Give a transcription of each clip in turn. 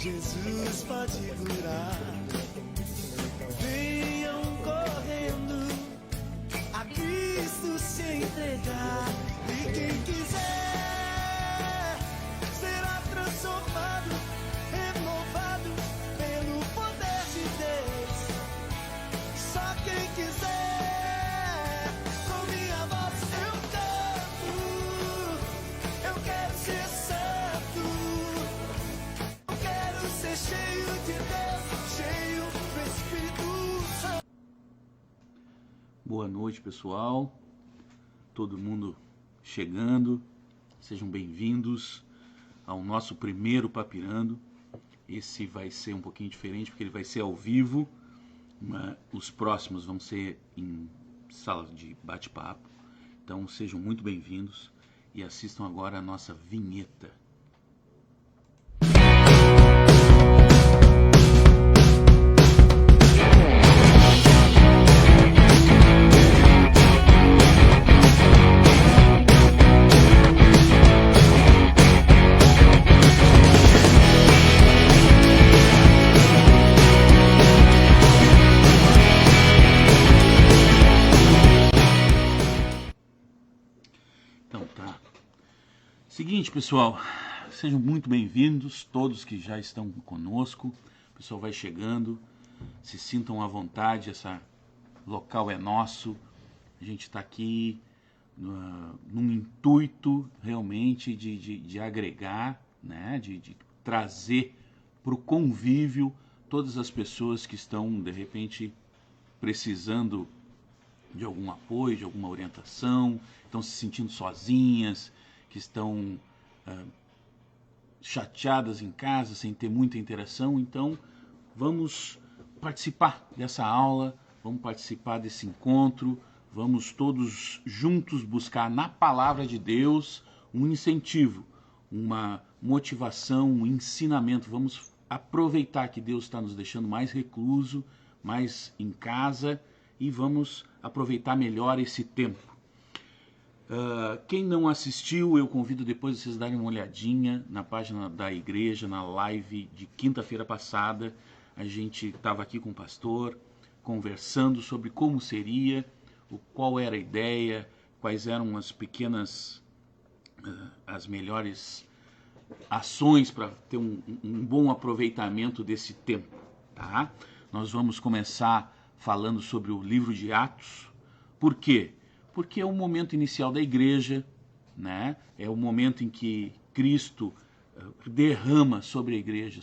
Jesus pode curar. Venham correndo a Cristo se entregar. E quem quiser será transformado, renovado pelo poder de Deus. Só quem quiser, com minha voz eu canto. Eu quero ser santo. Eu quero ser cheio de Deus, cheio do Espírito Santo. Boa noite, pessoal. Todo mundo chegando. Sejam bem-vindos ao nosso primeiro Papirando. Esse vai ser um pouquinho diferente porque ele vai ser ao vivo. Os próximos vão ser em sala de bate-papo. Então sejam muito bem-vindos e assistam agora a nossa vinheta. Seguinte, pessoal, sejam muito bem-vindos, todos que já estão conosco. O pessoal vai chegando, se sintam à vontade, esse local é nosso. A gente está aqui num intuito realmente de agregar, né, de trazer para o convívio todas as pessoas que estão, de repente, precisando de algum apoio, de alguma orientação, estão se sentindo sozinhas, que estão chateadas em casa, sem ter muita interação. Então, vamos participar dessa aula, vamos participar desse encontro, vamos todos juntos buscar na Palavra de Deus um incentivo, uma motivação, um ensinamento. Vamos aproveitar que Deus está nos deixando mais recluso, mais em casa, e vamos aproveitar melhor esse tempo. Quem não assistiu, eu convido depois vocês darem uma olhadinha na página da igreja, na live de quinta-feira passada. A gente estava aqui com o pastor, conversando sobre como seria, qual era a ideia, quais eram as pequenas, as melhores ações para ter um bom aproveitamento desse tempo, tá? Nós vamos começar falando sobre o livro de Atos. Por quê? Porque é o momento inicial da igreja, né? É o momento em que Cristo derrama sobre a igreja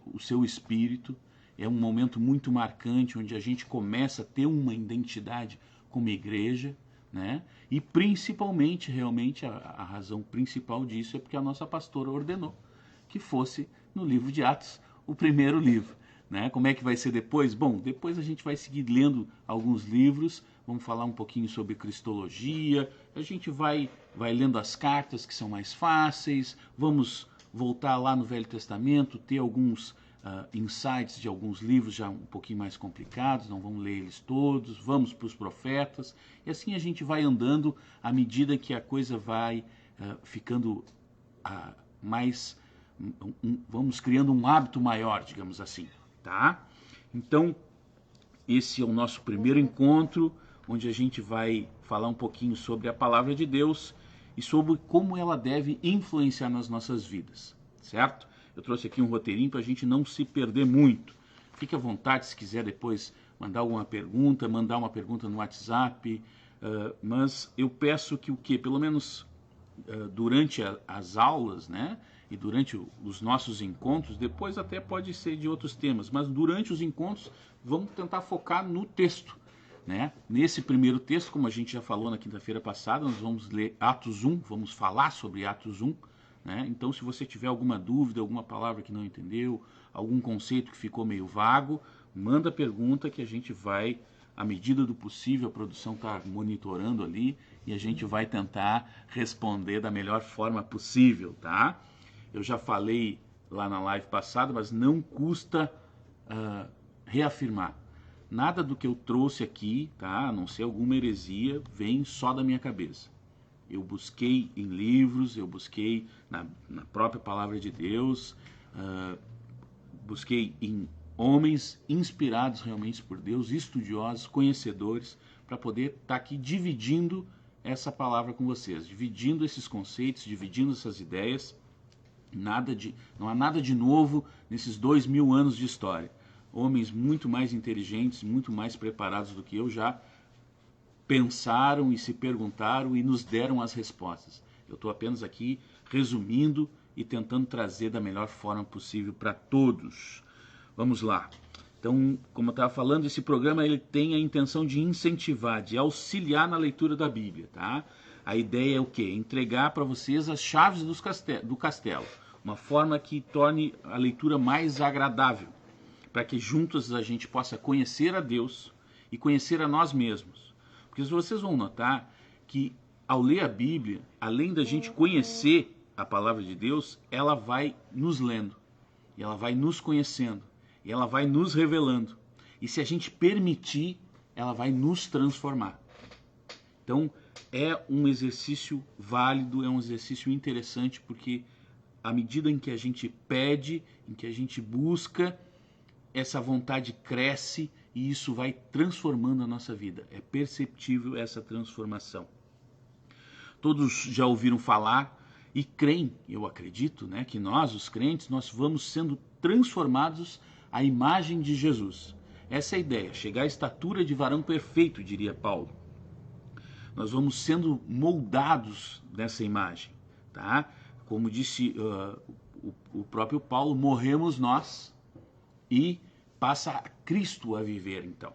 o seu Espírito. É um momento muito marcante, onde a gente começa a ter uma identidade como igreja, né? E principalmente, realmente, a razão principal disso é porque a nossa pastora ordenou que fosse no livro de Atos, o primeiro livro. Né? Como é que vai ser depois? Bom, depois a gente vai seguir lendo alguns livros, vamos falar um pouquinho sobre cristologia, a gente vai lendo as cartas que são mais fáceis, vamos voltar lá no Velho Testamento, ter alguns insights de alguns livros já um pouquinho mais complicados, não vamos ler eles todos, vamos para os profetas, e assim a gente vai andando à medida que a coisa vai ficando mais, vamos criando um hábito maior, digamos assim. Tá? Então, esse é o nosso primeiro encontro, onde a gente vai falar um pouquinho sobre a Palavra de Deus e sobre como ela deve influenciar nas nossas vidas. certo? Eu trouxe aqui um roteirinho para a gente não se perder muito. Fique à vontade se quiser depois mandar alguma pergunta, mandar uma pergunta no WhatsApp, mas eu peço que o quê? Pelo menos durante as aulas, né? E durante os nossos encontros, depois até pode ser de outros temas, mas durante os encontros vamos tentar focar no texto, né? Nesse primeiro texto, como a gente já falou na quinta-feira passada, nós vamos ler Atos 1, vamos falar sobre Atos 1, né? Então, se você tiver alguma dúvida, alguma palavra que não entendeu, algum conceito que ficou meio vago, manda pergunta que a gente vai, à medida do possível, a produção está monitorando ali e a gente vai tentar responder da melhor forma possível, tá? Eu já falei lá na live passada, mas não custa reafirmar. Nada do que eu trouxe aqui, tá? A não ser alguma heresia, vem só da minha cabeça. Eu busquei em livros, eu busquei na própria palavra de Deus, busquei em homens inspirados realmente por Deus, estudiosos, conhecedores, para poder estar aqui dividindo essa palavra com vocês, dividindo esses conceitos, dividindo essas ideias. Não há nada de novo nesses 2000 anos de história. Homens muito mais inteligentes, muito mais preparados do que eu já pensaram e se perguntaram e nos deram as respostas. Eu estou apenas aqui resumindo e tentando trazer da melhor forma possível para todos. Vamos lá. Então, como eu estava falando, esse programa ele tem a intenção de incentivar, de auxiliar na leitura da Bíblia, tá? A ideia é o quê? Entregar para vocês as chaves do castelo. Uma forma que torne a leitura mais agradável, para que juntos a gente possa conhecer a Deus e conhecer a nós mesmos. Porque vocês vão notar que ao ler a Bíblia, além da gente conhecer a palavra de Deus, ela vai nos lendo, e ela vai nos conhecendo, e ela vai nos revelando. E se a gente permitir, ela vai nos transformar. Então, é um exercício válido, é um exercício interessante, porque à medida em que a gente pede, em que a gente busca, essa vontade cresce e isso vai transformando a nossa vida. É perceptível essa transformação. Todos já ouviram falar e creem, eu acredito, né, que nós, os crentes, nós vamos sendo transformados à imagem de Jesus. Essa é a ideia, chegar à estatura de varão perfeito, diria Paulo. Nós vamos sendo moldados nessa imagem, tá? Como disse o próprio Paulo, morremos nós e passa a Cristo a viver, então.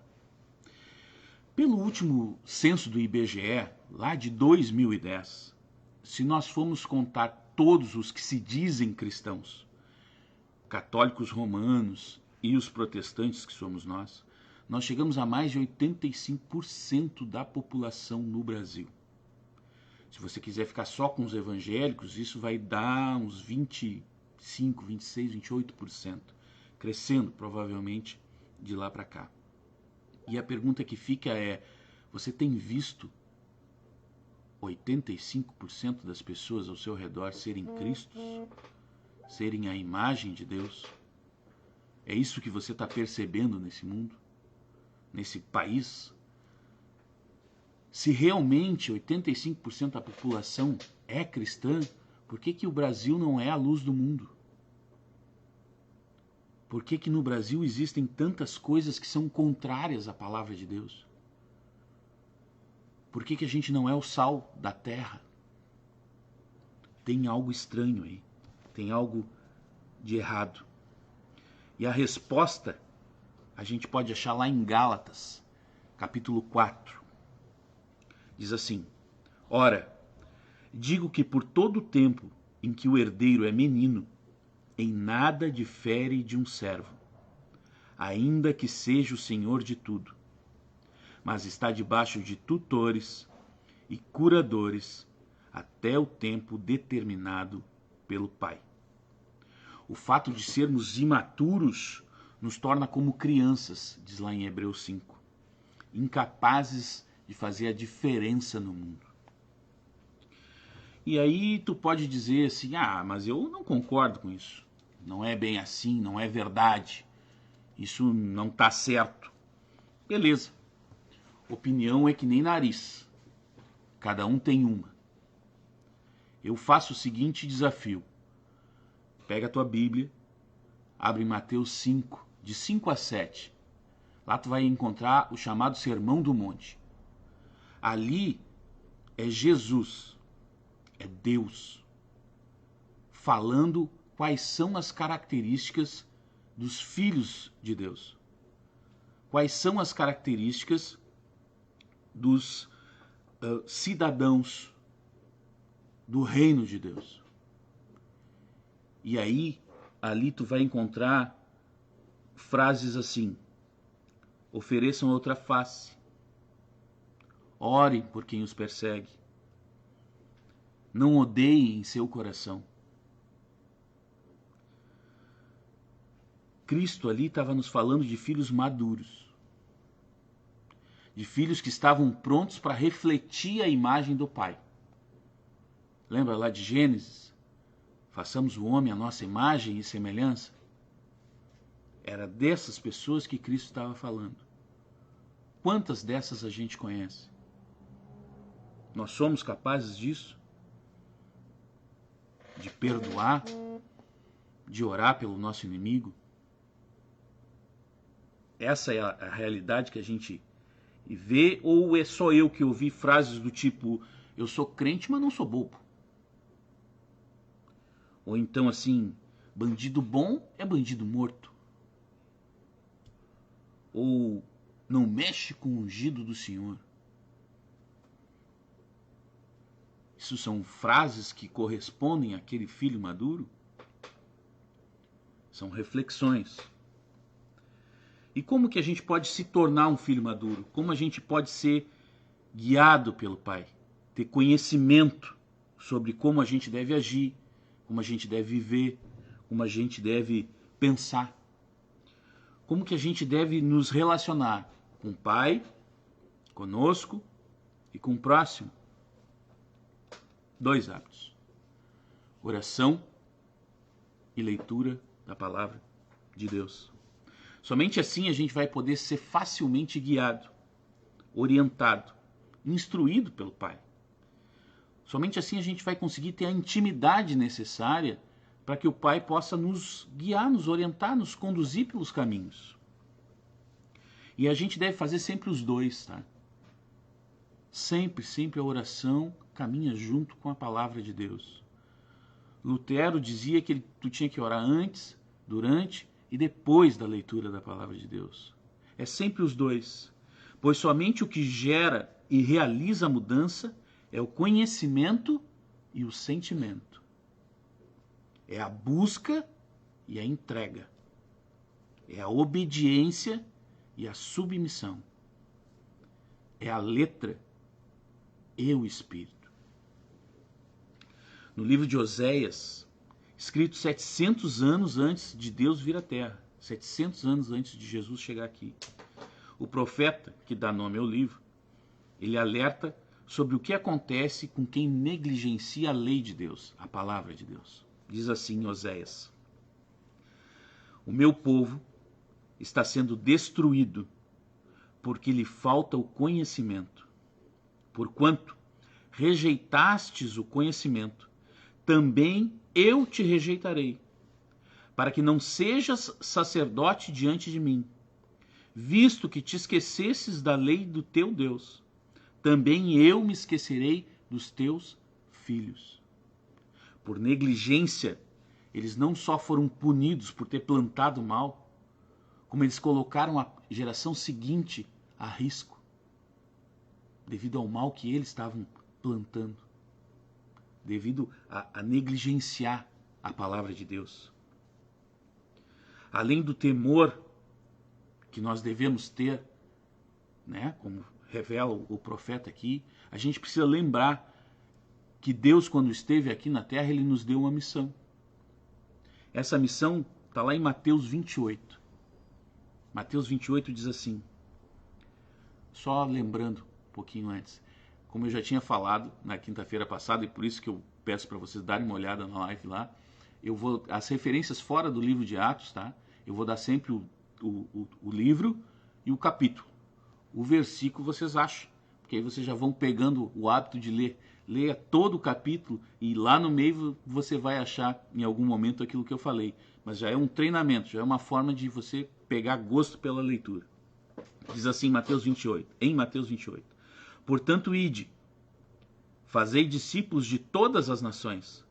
Pelo último censo do IBGE, lá de 2010, se nós formos contar todos os que se dizem cristãos, católicos romanos e os protestantes que somos nós chegamos a mais de 85% da população no Brasil. Se você quiser ficar só com os evangélicos, isso vai dar uns 25, 26, 28%, crescendo provavelmente de lá para cá. E a pergunta que fica é, você tem visto 85% das pessoas ao seu redor serem Cristos? Serem a imagem de Deus? É isso que você está percebendo nesse mundo? Nesse país? Se realmente 85% da população é cristã, por que o Brasil não é a luz do mundo? Por que no Brasil existem tantas coisas que são contrárias à palavra de Deus? Por que a gente não é o sal da terra? Tem algo estranho aí. Tem algo de errado. E a resposta a gente pode achar lá em Gálatas, capítulo 4. Diz assim: ora, digo que por todo o tempo em que o herdeiro é menino, em nada difere de um servo, ainda que seja o senhor de tudo, mas está debaixo de tutores e curadores até o tempo determinado pelo Pai. O fato de sermos imaturos nos torna como crianças, diz lá em Hebreus 5, incapazes de fazer a diferença no mundo. E aí tu pode dizer assim, mas eu não concordo com isso. Não é bem assim, não é verdade. Isso não está certo. Beleza. Opinião é que nem nariz. Cada um tem uma. Eu faço o seguinte desafio. Pega a tua Bíblia, abre Mateus 5, de 5 a 7. Lá tu vai encontrar o chamado Sermão do Monte. Ali é Jesus, é Deus, falando quais são as características dos filhos de Deus. Quais são as características dos cidadãos do reino de Deus. E aí, ali tu vai encontrar frases assim: ofereçam outra face, orem por quem os persegue, não odeiem em seu coração. Cristo ali estava nos falando de filhos maduros, de filhos que estavam prontos para refletir a imagem do Pai. Lembra lá de Gênesis? Façamos o homem à nossa imagem e semelhança. Era dessas pessoas que Cristo estava falando. Quantas dessas a gente conhece? Nós somos capazes disso? De perdoar? De orar pelo nosso inimigo? Essa é a realidade que a gente vê? Ou é só eu que ouvi frases do tipo: eu sou crente, mas não sou bobo? Ou então assim: bandido bom é bandido morto? Ou não mexe com o ungido do Senhor? Isso são frases que correspondem àquele filho maduro? São reflexões. E como que a gente pode se tornar um filho maduro? Como a gente pode ser guiado pelo Pai? Ter conhecimento sobre como a gente deve agir, como a gente deve viver, como a gente deve pensar. Como que a gente deve nos relacionar com o Pai, conosco e com o próximo? 2 hábitos: oração e leitura da palavra de Deus. Somente assim a gente vai poder ser facilmente guiado, orientado, instruído pelo Pai. Somente assim a gente vai conseguir ter a intimidade necessária para que o Pai possa nos guiar, nos orientar, nos conduzir pelos caminhos. E a gente deve fazer sempre os dois, tá? Sempre a oração caminha junto com a palavra de Deus. Lutero dizia que tu tinha que orar antes, durante e depois da leitura da palavra de Deus. É sempre os dois, pois somente o que gera e realiza a mudança é o conhecimento e o sentimento. É a busca e a entrega. É a obediência e a submissão. É a letra e o espírito. No livro de Oséias, escrito 700 anos antes de Deus vir à Terra, 700 anos antes de Jesus chegar aqui, o profeta, que dá nome ao livro, ele alerta sobre o que acontece com quem negligencia a lei de Deus, a palavra de Deus. Diz assim em Oséias: o meu povo está sendo destruído porque lhe falta o conhecimento. Porquanto rejeitastes o conhecimento, também eu te rejeitarei, para que não sejas sacerdote diante de mim. Visto que te esquecesses da lei do teu Deus, também eu me esquecerei dos teus filhos. Por negligência, eles não só foram punidos por ter plantado mal, como eles colocaram a geração seguinte a risco, devido ao mal que eles estavam plantando, devido a negligenciar a palavra de Deus. Além do temor que nós devemos ter, né, como revela o profeta aqui, a gente precisa lembrar que Deus, quando esteve aqui na terra, ele nos deu uma missão. Essa missão está lá em Mateus 28. Mateus 28 diz assim, só lembrando um pouquinho antes, como eu já tinha falado na quinta-feira passada, e por isso que eu peço para vocês darem uma olhada na live lá, eu vou, as referências fora do livro de Atos, tá? Eu vou dar sempre o livro e o capítulo. O versículo vocês acham, porque aí vocês já vão pegando o hábito de leia todo o capítulo e lá no meio você vai achar em algum momento aquilo que eu falei. Mas já é um treinamento, já é uma forma de você pegar gosto pela leitura. Diz assim em Mateus 28. Portanto, ide, fazei discípulos de todas as nações,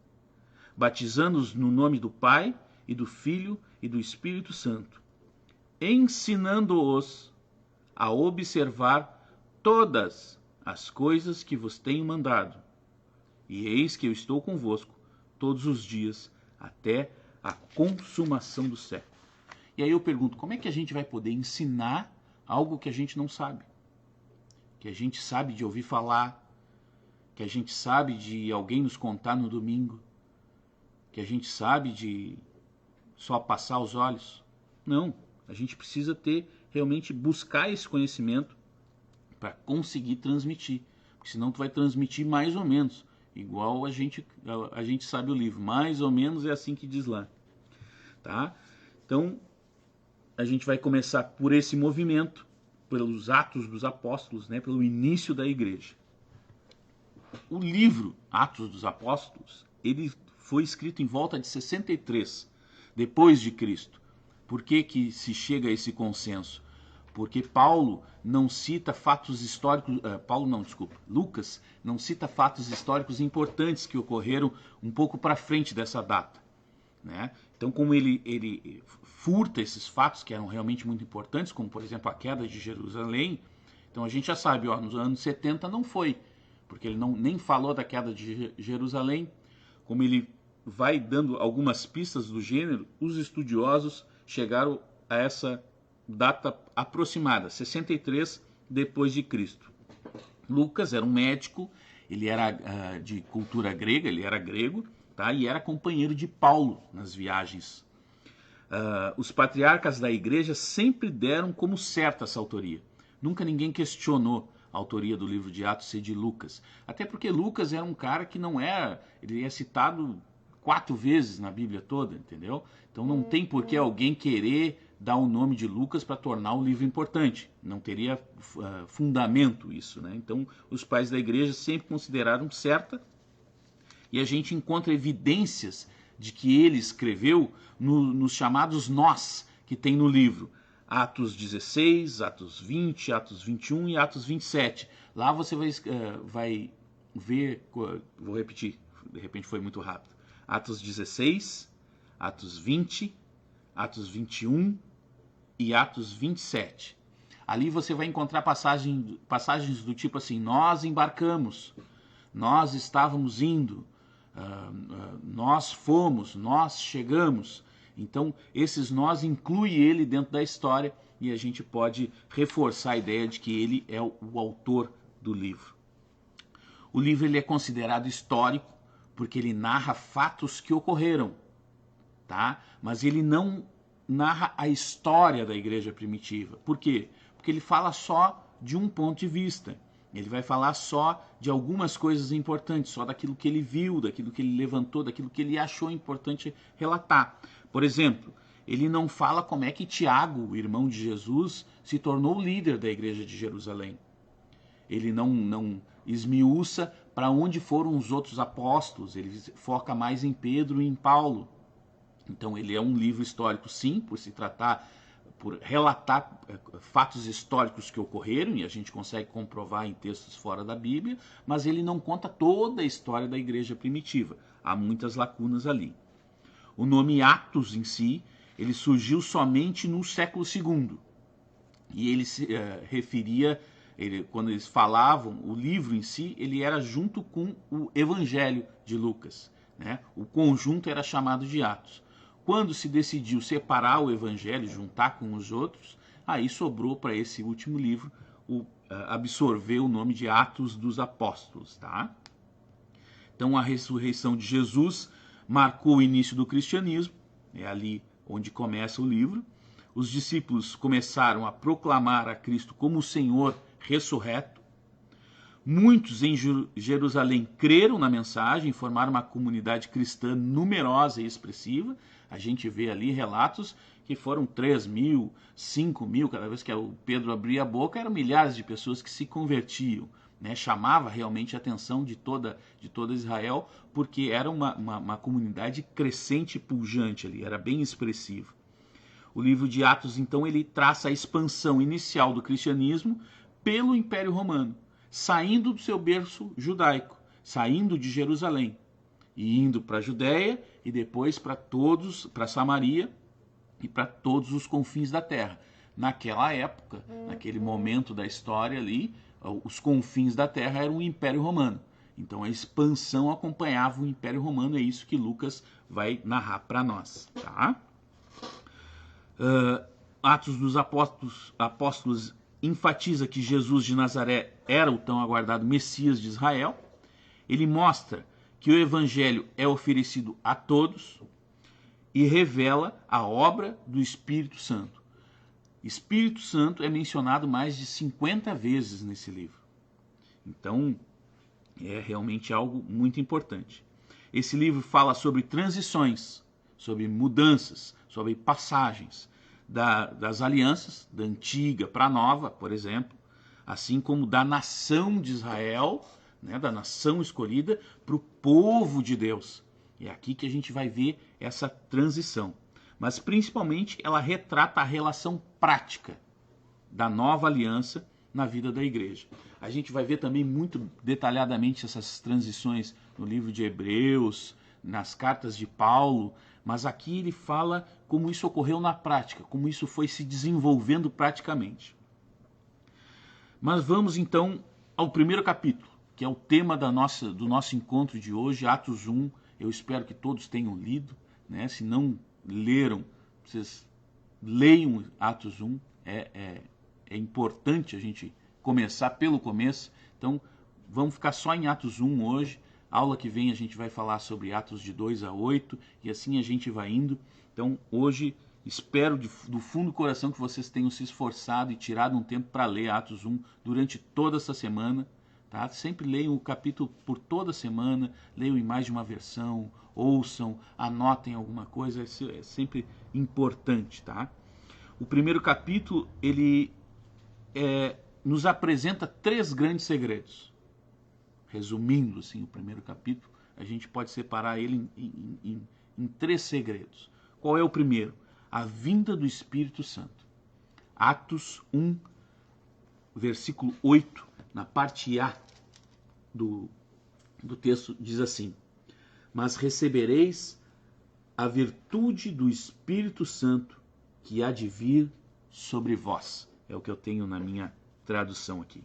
batizando-os no nome do Pai e do Filho e do Espírito Santo, ensinando-os a observar todas as coisas que vos tenho mandado. E eis que eu estou convosco todos os dias até a consumação do século. E aí eu pergunto, como é que a gente vai poder ensinar algo que a gente não sabe? Que a gente sabe de ouvir falar, que a gente sabe de alguém nos contar no domingo, que a gente sabe de só passar os olhos. Não, a gente precisa realmente buscar esse conhecimento para conseguir transmitir. Porque senão tu vai transmitir mais ou menos, igual a gente sabe o livro. Mais ou menos é assim que diz lá. Tá? Então, a gente vai começar por esse movimento, pelos Atos dos Apóstolos, né, pelo início da igreja. O livro Atos dos Apóstolos, ele foi escrito em volta de 63 depois de Cristo. Por que se chega a esse consenso? Porque Lucas não cita fatos históricos importantes que ocorreram um pouco para frente dessa data, né? Então, como ele furta esses fatos que eram realmente muito importantes, como por exemplo a queda de Jerusalém, então a gente já sabe, nos anos 70 não foi, porque ele nem falou da queda de Jerusalém. Como ele vai dando algumas pistas do gênero, os estudiosos chegaram a essa data aproximada, 63 depois de Cristo. Lucas era um médico, ele era de cultura grega, ele era grego, tá? E era companheiro de Paulo nas viagens. Os patriarcas da igreja sempre deram como certa essa autoria. Nunca ninguém questionou a autoria do livro de Atos ser de Lucas. Até porque Lucas era um cara que não era... Ele é citado 4 vezes na Bíblia toda, entendeu? Então não tem por que alguém querer dar o nome de Lucas para tornar o livro importante. Não teria fundamento isso, né? Então os pais da igreja sempre consideraram certa, e a gente encontra evidências de que ele escreveu nos chamados nós que tem no livro. Atos 16, Atos 20, Atos 21 e Atos 27. Lá você vai ver, vou repetir, de repente foi muito rápido. Atos 16, Atos 20, Atos 21 e Atos 27. Ali você vai encontrar passagens do tipo assim: nós embarcamos, nós estávamos indo, nós fomos, nós chegamos. Então, esses nós incluem ele dentro da história, e a gente pode reforçar a ideia de que ele é o autor do livro. O livro ele é considerado histórico porque ele narra fatos que ocorreram, tá? Mas ele não narra a história da igreja primitiva. Por quê? Porque ele fala só de um ponto de vista. Ele vai falar só de algumas coisas importantes, só daquilo que ele viu, daquilo que ele levantou, daquilo que ele achou importante relatar. Por exemplo, ele não fala como é que Tiago, o irmão de Jesus, se tornou líder da igreja de Jerusalém. Ele não esmiuça para onde foram os outros apóstolos, ele foca mais em Pedro e em Paulo. Então ele é um livro histórico, sim, por relatar fatos históricos que ocorreram, e a gente consegue comprovar em textos fora da Bíblia, mas ele não conta toda a história da igreja primitiva. Há muitas lacunas ali. O nome Atos em si, ele surgiu somente no século II. E ele se referia, quando eles falavam, o livro em si, ele era junto com o Evangelho de Lucas, né? O conjunto era chamado de Atos. Quando se decidiu separar o Evangelho, juntar com os outros, aí sobrou para esse último livro absorver o nome de Atos dos Apóstolos, tá? Então a ressurreição de Jesus marcou o início do cristianismo, é ali onde começa o livro. Os discípulos começaram a proclamar a Cristo como o Senhor ressurreto. Muitos em Jerusalém creram na mensagem, formaram uma comunidade cristã numerosa e expressiva. A gente vê ali relatos que foram 3.000, 5.000, cada vez que o Pedro abria a boca, eram milhares de pessoas que se convertiam. né? Chamava realmente a atenção de toda Israel, porque era uma comunidade crescente e pujante ali, era bem expressivo. O livro de Atos, então, ele traça a expansão inicial do cristianismo pelo Império Romano, saindo do seu berço judaico, saindo de Jerusalém e indo para a Judéia e depois para Samaria e para todos os confins da terra. Naquela época, naquele momento da história ali, os confins da terra eram o Império Romano. Então a expansão acompanhava o Império Romano, é isso que Lucas vai narrar para nós, tá? Atos dos Apóstolos enfatiza que Jesus de Nazaré era o tão aguardado Messias de Israel. Ele mostra que o Evangelho é oferecido a todos e revela a obra do Espírito Santo. Espírito Santo é mencionado mais de 50 vezes nesse livro. Então, é realmente algo muito importante. Esse livro fala sobre transições, sobre mudanças, sobre passagens das alianças, da antiga para a nova, por exemplo, assim como da nação de Israel, né, da nação escolhida, para o povo de Deus. É aqui que a gente vai ver essa transição. Mas principalmente ela retrata a relação prática da nova aliança na vida da igreja. A gente vai ver também muito detalhadamente essas transições no livro de Hebreus, nas cartas de Paulo, mas aqui ele fala como isso ocorreu na prática, como isso foi se desenvolvendo praticamente. Mas vamos então ao primeiro capítulo, que é o tema do nosso encontro de hoje, Atos 1. Eu espero que todos tenham lido, né? Se não leram, vocês leiam Atos 1, é importante a gente começar pelo começo. Então vamos ficar só em Atos 1 hoje. Aula que vem a gente vai falar sobre Atos de 2 a 8 e assim a gente vai indo. Então hoje espero do fundo do coração que vocês tenham se esforçado e tirado um tempo para ler Atos 1 durante toda essa semana. Tá? Sempre leiam o capítulo por toda semana, leiam em mais de uma versão, ouçam, anotem alguma coisa, é sempre importante. Tá? O primeiro capítulo ele nos apresenta 3 grandes segredos. Resumindo assim, o primeiro capítulo, a gente pode separar ele em 3 segredos. Qual é o primeiro? A vinda do Espírito Santo. Atos 1, versículo 8, na parte A do texto, diz assim: mas recebereis a virtude do Espírito Santo que há de vir sobre vós. É o que eu tenho na minha tradução aqui.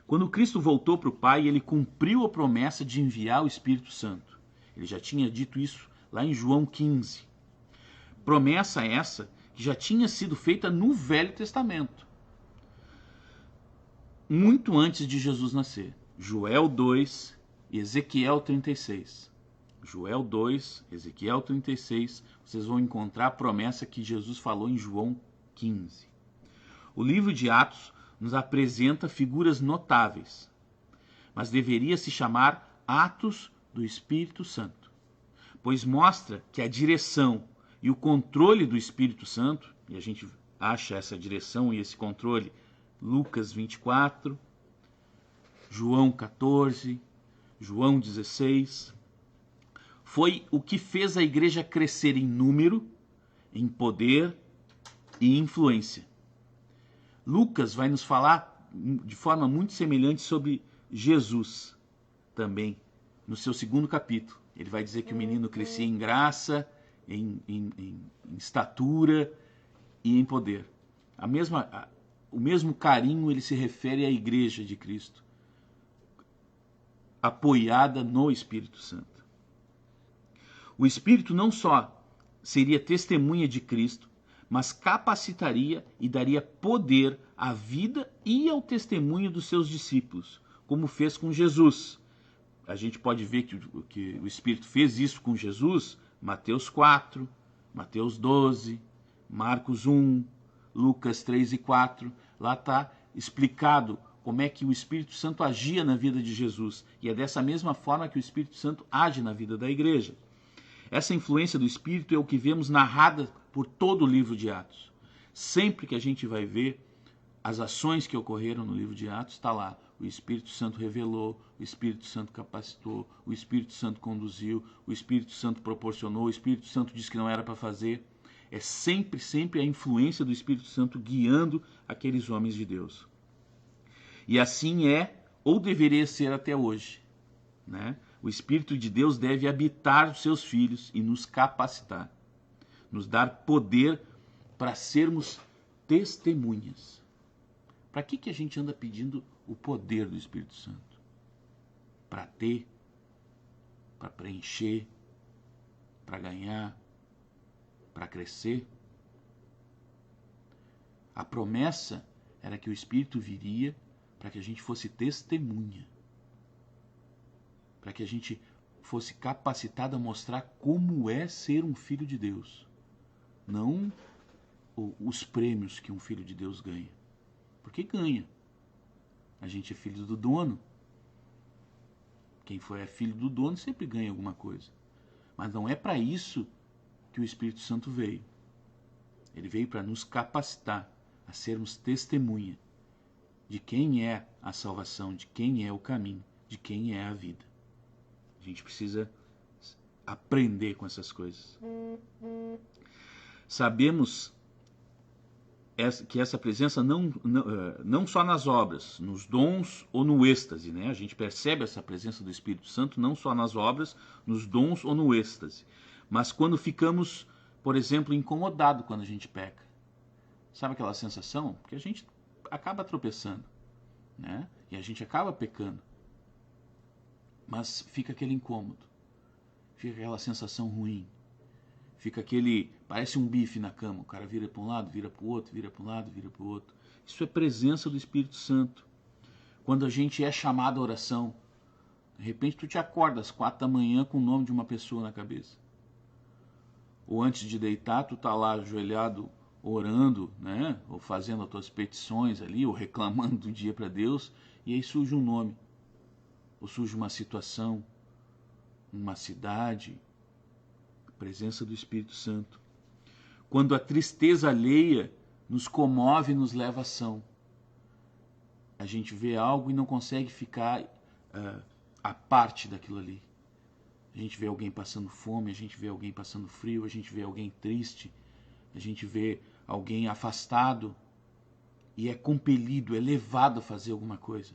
Quando Cristo voltou para o Pai, ele cumpriu a promessa de enviar o Espírito Santo. Ele já tinha dito isso lá em João 15. Promessa essa que já tinha sido feita no Velho Testamento, muito antes de Jesus nascer. Joel 2 e Ezequiel 36. Joel 2, Ezequiel 36, vocês vão encontrar a promessa que Jesus falou em João 15. O livro de Atos nos apresenta figuras notáveis, mas deveria se chamar Atos do Espírito Santo, pois mostra que a direção e o controle do Espírito Santo, e a gente acha essa direção e esse controle Lucas 24, João 14, João 16, foi o que fez a igreja crescer em número, em poder e influência. Lucas vai nos falar de forma muito semelhante sobre Jesus também, no seu segundo capítulo. Ele vai dizer que o menino crescia em graça, em estatura e em poder. O mesmo carinho ele se refere à igreja de Cristo, apoiada no Espírito Santo. O Espírito não só seria testemunha de Cristo, mas capacitaria e daria poder à vida e ao testemunho dos seus discípulos, como fez com Jesus. A gente pode ver que o Espírito fez isso com Jesus, Mateus 4, Mateus 12, Marcos 1, Lucas 3 e 4. Lá está explicado como é que o Espírito Santo agia na vida de Jesus. E é dessa mesma forma que o Espírito Santo age na vida da igreja. Essa influência do Espírito é o que vemos narrada por todo o livro de Atos. Sempre que a gente vai ver as ações que ocorreram no livro de Atos, está lá o Espírito Santo revelou, o Espírito Santo capacitou, o Espírito Santo conduziu, o Espírito Santo proporcionou, o Espírito Santo disse que não era para fazer. É sempre, sempre a influência do Espírito Santo guiando aqueles homens de Deus. E assim é, ou deveria ser até hoje, né? O Espírito de Deus deve habitar os seus filhos e nos capacitar, nos dar poder para sermos testemunhas. Para que a gente anda pedindo o poder do Espírito Santo? Para ter, para preencher, para ganhar, para crescer? A promessa era que o Espírito viria para que a gente fosse testemunha, para que a gente fosse capacitado a mostrar como é ser um filho de Deus, não os prêmios que um filho de Deus ganha, porque ganha. A gente é filho do dono. Quem é filho do dono sempre ganha alguma coisa, mas não é para isso que o Espírito Santo veio. Ele veio para nos capacitar a sermos testemunha de quem é a salvação, de quem é o caminho, de quem é a vida. A gente precisa aprender com essas coisas. Sabemos que essa presença não só nas obras, nos dons ou no êxtase, né? A gente percebe essa presença do Espírito Santo não só nas obras, nos dons ou no êxtase, mas quando ficamos, por exemplo, incomodados quando a gente peca. Sabe aquela sensação? Porque a gente acaba tropeçando, né? E a gente acaba pecando. Mas fica aquele incômodo, fica aquela sensação ruim, fica parece um bife na cama, o cara vira para um lado, vira para o outro, vira para um lado, vira para o outro. Isso é presença do Espírito Santo. Quando a gente é chamado à oração, de repente tu te acorda às 4 da manhã com o nome de uma pessoa na cabeça. Ou antes de deitar, tu tá lá ajoelhado, orando, né? Ou fazendo as tuas petições ali, ou reclamando do dia para Deus, e aí surge um nome. Ou surge uma situação, uma cidade, a presença do Espírito Santo. Quando a tristeza alheia nos comove e nos leva à ação. A gente vê algo e não consegue ficar à parte daquilo ali. A gente vê alguém passando fome, a gente vê alguém passando frio, a gente vê alguém triste, a gente vê alguém afastado e é compelido, é levado a fazer alguma coisa.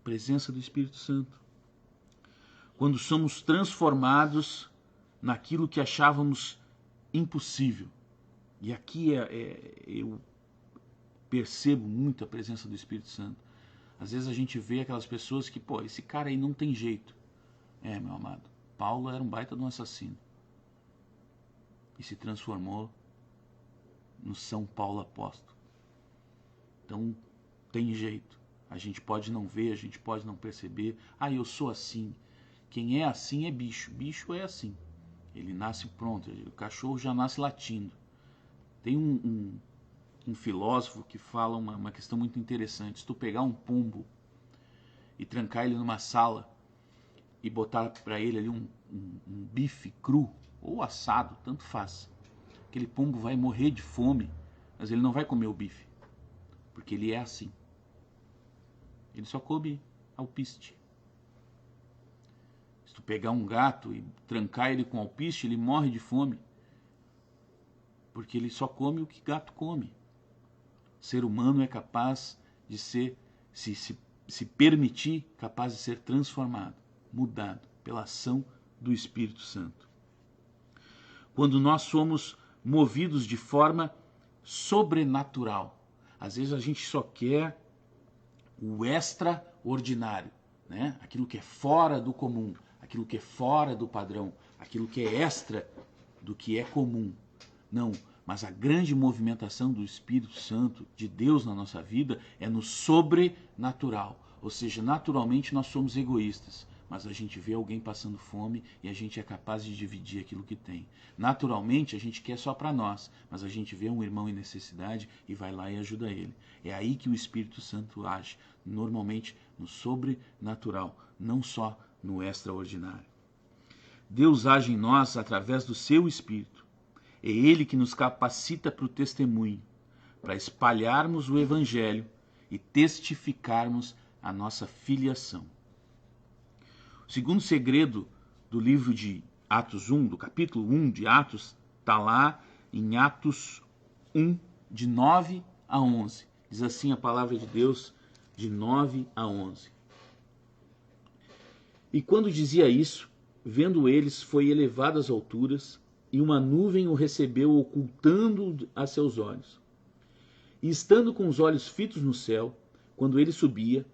Presença do Espírito Santo. Quando somos transformados naquilo que achávamos impossível. E aqui eu percebo muito a presença do Espírito Santo. Às vezes a gente vê aquelas pessoas que, esse cara aí não tem jeito. Meu amado, Paulo era um baita de um assassino. E se transformou no São Paulo apóstolo. Então, tem jeito. A gente pode não ver, a gente pode não perceber. Eu sou assim. Quem é assim é bicho. Bicho é assim. Ele nasce pronto. O cachorro já nasce latindo. Tem um filósofo que fala uma questão muito interessante. Se tu pegar um pombo e trancar ele numa sala e botar para ele ali um bife cru ou assado, tanto faz. Aquele pombo vai morrer de fome, mas ele não vai comer o bife. Porque ele é assim. Ele só come alpiste. Se tu pegar um gato e trancar ele com alpiste, ele morre de fome. Porque ele só come o que gato come. O ser humano é capaz de ser, se permitir, capaz de ser transformado, mudado pela ação do Espírito Santo. Quando nós somos movidos de forma sobrenatural. Às vezes a gente só quer o extraordinário, né? Aquilo que é fora do comum, aquilo que é fora do padrão, aquilo que é extra do que é comum. Não, mas a grande movimentação do Espírito Santo, de Deus na nossa vida, é no sobrenatural. Ou seja, naturalmente nós somos egoístas, mas a gente vê alguém passando fome e a gente é capaz de dividir aquilo que tem. Naturalmente a gente quer só para nós, mas a gente vê um irmão em necessidade e vai lá e ajuda ele. É aí que o Espírito Santo age, normalmente no sobrenatural, não só no extraordinário. Deus age em nós através do seu Espírito. É Ele que nos capacita para o testemunho, para espalharmos o Evangelho e testificarmos a nossa filiação. O segundo segredo do livro de Atos 1, do capítulo 1 de Atos, está lá em Atos 1, de 9 a 11. Diz assim a palavra de Deus, de 9 a 11. E quando dizia isso, vendo eles, foi elevado às alturas, e uma nuvem o recebeu, ocultando a seus olhos. E estando com os olhos fitos no céu, quando ele subia,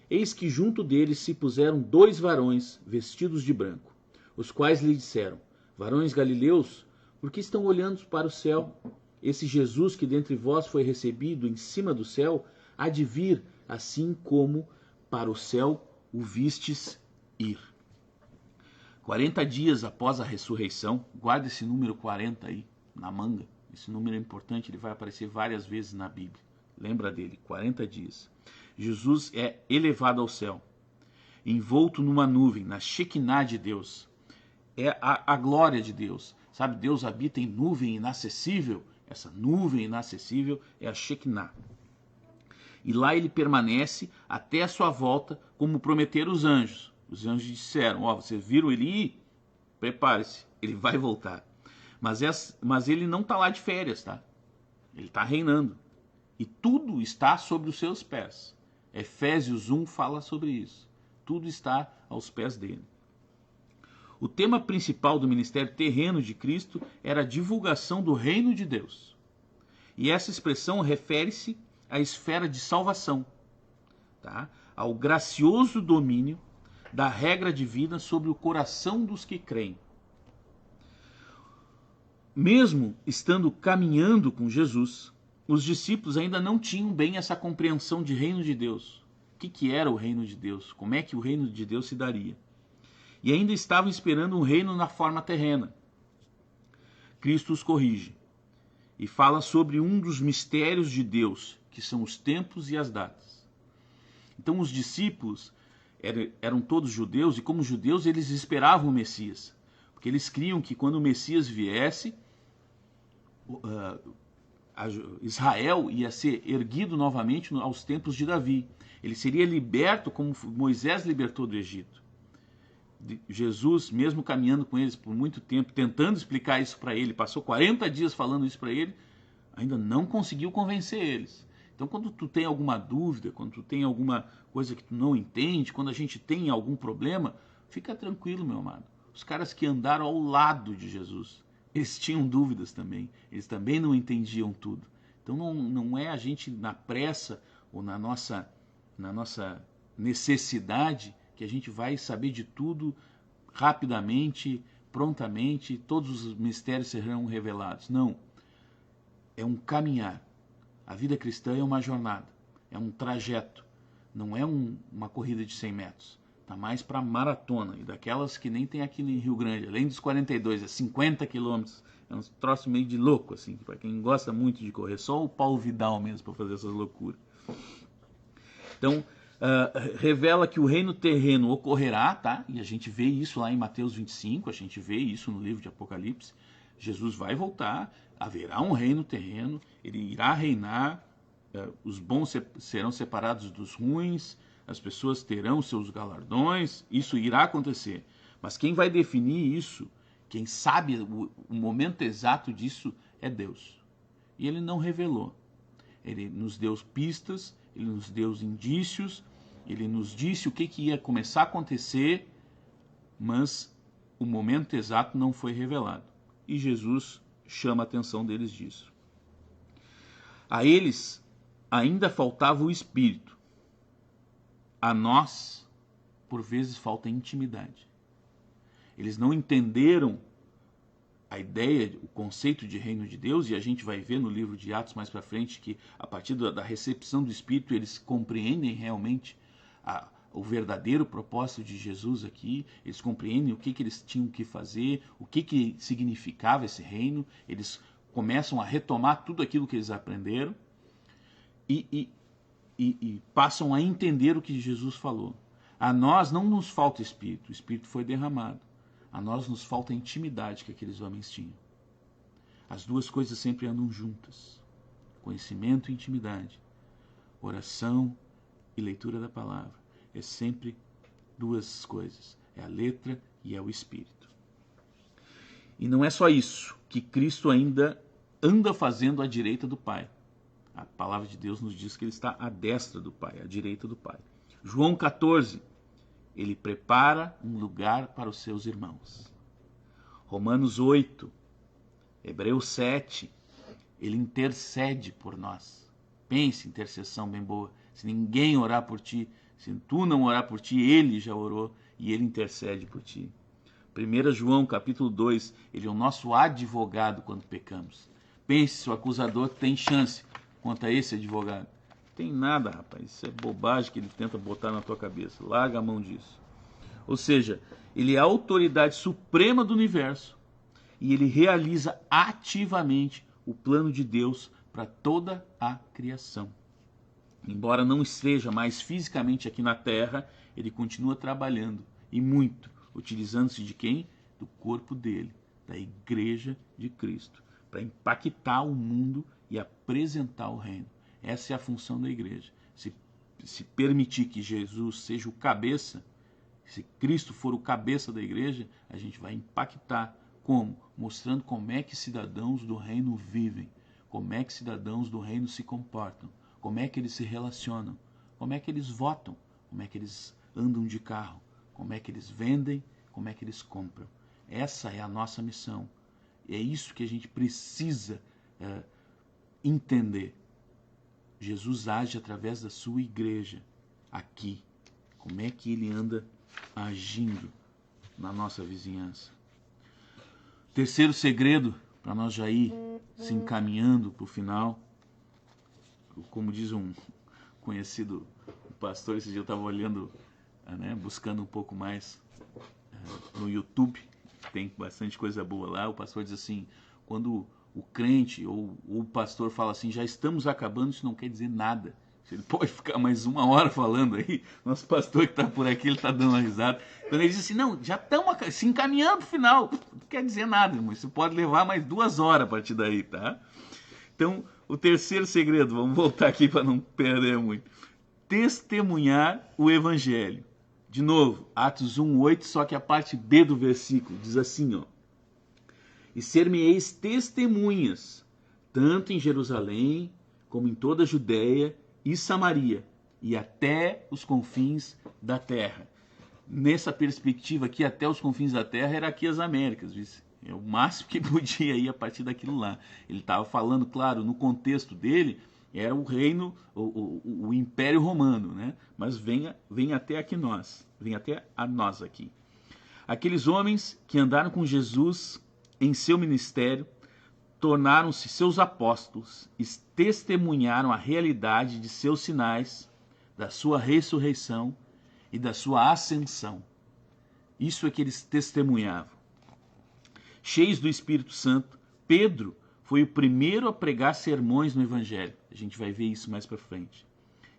eis que junto dele se puseram 2 varões vestidos de branco, os quais lhe disseram: varões galileus, por que estão olhando para o céu? Esse Jesus que dentre vós foi recebido em cima do céu, há de vir, assim como para o céu o vistes ir. 40 dias após a ressurreição, guarda esse número 40 aí na manga. Esse número é importante, ele vai aparecer várias vezes na Bíblia. Lembra dele, 40 dias. Jesus é elevado ao céu, envolto numa nuvem, na Shekinah de Deus. É a glória de Deus. Sabe, Deus habita em nuvem inacessível. Essa nuvem inacessível é a Shekinah. E lá ele permanece até a sua volta, como prometeram os anjos. Os anjos disseram: vocês viram ele ir? Prepare-se, ele vai voltar. Mas ele não está lá de férias, tá? Ele está reinando. E tudo está sobre os seus pés. Efésios 1 fala sobre isso. Tudo está aos pés dele. O tema principal do ministério terreno de Cristo era a divulgação do reino de Deus. E essa expressão refere-se à esfera de salvação, tá? Ao gracioso domínio da regra divina sobre o coração dos que creem. Mesmo estando caminhando com Jesus, os discípulos ainda não tinham bem essa compreensão de reino de Deus. O que era o reino de Deus? Como é que o reino de Deus se daria? E ainda estavam esperando um reino na forma terrena. Cristo os corrige e fala sobre um dos mistérios de Deus, que são os tempos e as datas. Então os discípulos eram todos judeus, e como judeus eles esperavam o Messias, porque eles criam que quando o Messias viesse, Israel ia ser erguido novamente aos tempos de Davi. Ele seria liberto como Moisés libertou do Egito. Jesus, mesmo caminhando com eles por muito tempo, tentando explicar isso para ele, passou 40 dias falando isso para ele, ainda não conseguiu convencer eles. Então, quando tu tem alguma dúvida, quando tu tem alguma coisa que tu não entende, quando a gente tem algum problema, fica tranquilo, meu amado. Os caras que andaram ao lado de Jesus, eles tinham dúvidas também. Eles também não entendiam tudo. Então, não é a gente na pressa ou na nossa necessidade que a gente vai saber de tudo rapidamente, prontamente, todos os mistérios serão revelados. Não. É um caminhar. A vida cristã é uma jornada, é um trajeto, não é uma corrida de 100 metros. Está mais para maratona, e daquelas que nem tem aqui em Rio Grande, além dos 42, é 50 quilômetros. É um troço meio de louco, assim, para quem gosta muito de correr. Só o Paulo Vidal mesmo para fazer essas loucuras. Então, revela que o reino terreno ocorrerá, tá? E a gente vê isso lá em Mateus 25, a gente vê isso no livro de Apocalipse. Jesus vai voltar, haverá um reino terreno, ele irá reinar, os bons serão separados dos ruins, as pessoas terão seus galardões, isso irá acontecer. Mas quem vai definir isso, quem sabe o momento exato disso é Deus. E ele não revelou. Ele nos deu pistas, ele nos deu indícios, ele nos disse o que ia começar a acontecer, mas o momento exato não foi revelado. E Jesus chama a atenção deles disso. A eles ainda faltava o Espírito. A nós, por vezes, falta intimidade. Eles não entenderam a ideia, o conceito de reino de Deus, e a gente vai ver no livro de Atos mais para frente que a partir da recepção do Espírito eles compreendem realmente o verdadeiro propósito de Jesus aqui, eles compreendem o que eles tinham que fazer, o que significava esse reino, eles começam a retomar tudo aquilo que eles aprenderam e passam a entender o que Jesus falou. A nós não nos falta Espírito, o Espírito foi derramado. A nós nos falta a intimidade que aqueles homens tinham. As duas coisas sempre andam juntas. Conhecimento e intimidade. Oração e leitura da palavra. é sempre duas coisas, é a letra e é o espírito. E não é só isso que Cristo ainda anda fazendo à direita do Pai. A palavra de Deus nos diz que ele está à destra do Pai, à direita do Pai. João 14, ele prepara um lugar para os seus irmãos. Romanos 8, Hebreus 7, ele intercede por nós. Pense, intercessão bem boa. Se ninguém orar por ti, se tu não orar por ti, ele já orou e ele intercede por ti. 1 João capítulo 2, ele é o nosso advogado quando pecamos. Pense se o acusador tem chance quanto a esse advogado. Tem nada, rapaz. Isso é bobagem que ele tenta botar na tua cabeça. Larga a mão disso. Ou seja, ele é a autoridade suprema do universo e ele realiza ativamente o plano de Deus para toda a criação. Embora não esteja mais fisicamente aqui na Terra, ele continua trabalhando, e muito, utilizando-se de quem? Do corpo dele, da Igreja de Cristo, para impactar o mundo e apresentar o reino. Essa é a função da igreja. Se permitir que Jesus seja o cabeça, se Cristo for o cabeça da igreja, a gente vai impactar. Como? Mostrando como é que cidadãos do reino vivem, como é que cidadãos do reino se comportam, como é que eles se relacionam, como é que eles votam, como é que eles andam de carro, como é que eles vendem, como é que eles compram. Essa é a nossa missão. É isso que a gente precisa entender. Jesus age através da sua igreja aqui. Como é que ele anda agindo na nossa vizinhança? Terceiro segredo, para nós já ir se encaminhando para o final. Como diz um conhecido pastor, esse dia eu estava olhando, buscando um pouco mais no YouTube, tem bastante coisa boa lá. O pastor diz assim, quando o crente ou o pastor fala assim, já estamos acabando, isso não quer dizer nada. Ele pode ficar mais 1 hora falando aí, nosso pastor que está por aqui, ele está dando uma risada. Então ele diz assim, não, já estamos se encaminhando para o final. Não quer dizer nada, irmão, isso pode levar mais 2 horas a partir daí, tá? Então, o terceiro segredo, vamos voltar aqui para não perder muito. Testemunhar o evangelho. De novo, Atos 1:8, só que a parte B do versículo diz assim, ó: e ser-me-eis testemunhas, tanto em Jerusalém, como em toda a Judéia e Samaria, e até os confins da terra. Nessa perspectiva aqui, até os confins da terra, era aqui as Américas, viu? É o máximo que podia ir a partir daquilo lá. Ele estava falando, claro, no contexto dele, era o reino, o Império Romano, né? Mas vem até aqui vem até a nós aqui. Aqueles homens que andaram com Jesus em seu ministério, tornaram-se seus apóstolos e testemunharam a realidade de seus sinais, da sua ressurreição e da sua ascensão. Isso é que eles testemunhavam. Cheios do Espírito Santo, Pedro foi o primeiro a pregar sermões no Evangelho. A gente vai ver isso mais para frente.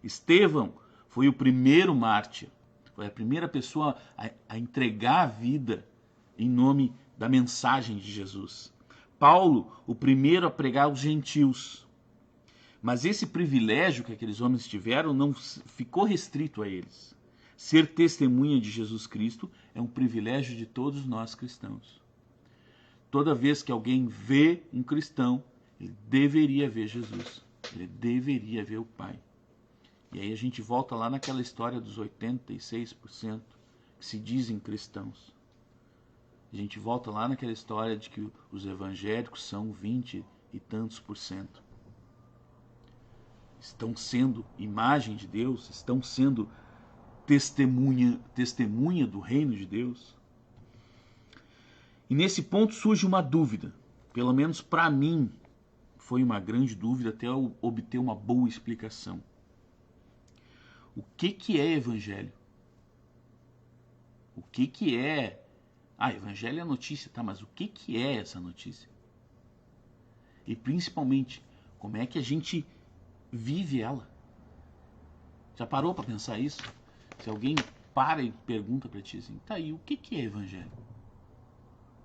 Estevão foi o primeiro mártir. Foi a primeira pessoa a entregar a vida em nome da mensagem de Jesus. Paulo, o primeiro a pregar aos gentios. Mas esse privilégio que aqueles homens tiveram não ficou restrito a eles. Ser testemunha de Jesus Cristo é um privilégio de todos nós cristãos. Toda vez que alguém vê um cristão, ele deveria ver Jesus. Ele deveria ver o Pai. E aí a gente volta lá naquela história dos 86% que se dizem cristãos. A gente volta lá naquela história de que os evangélicos são 20 e tantos %. Estão sendo imagem de Deus, estão sendo testemunha do reino de Deus. E nesse ponto surge uma dúvida, pelo menos para mim foi uma grande dúvida até eu obter uma boa explicação. O que é evangelho? O que é... evangelho é notícia, tá? Mas o que é essa notícia? E principalmente, como é que a gente vive ela? Já parou para pensar isso? Se alguém para e pergunta para ti assim, tá aí, o que é evangelho?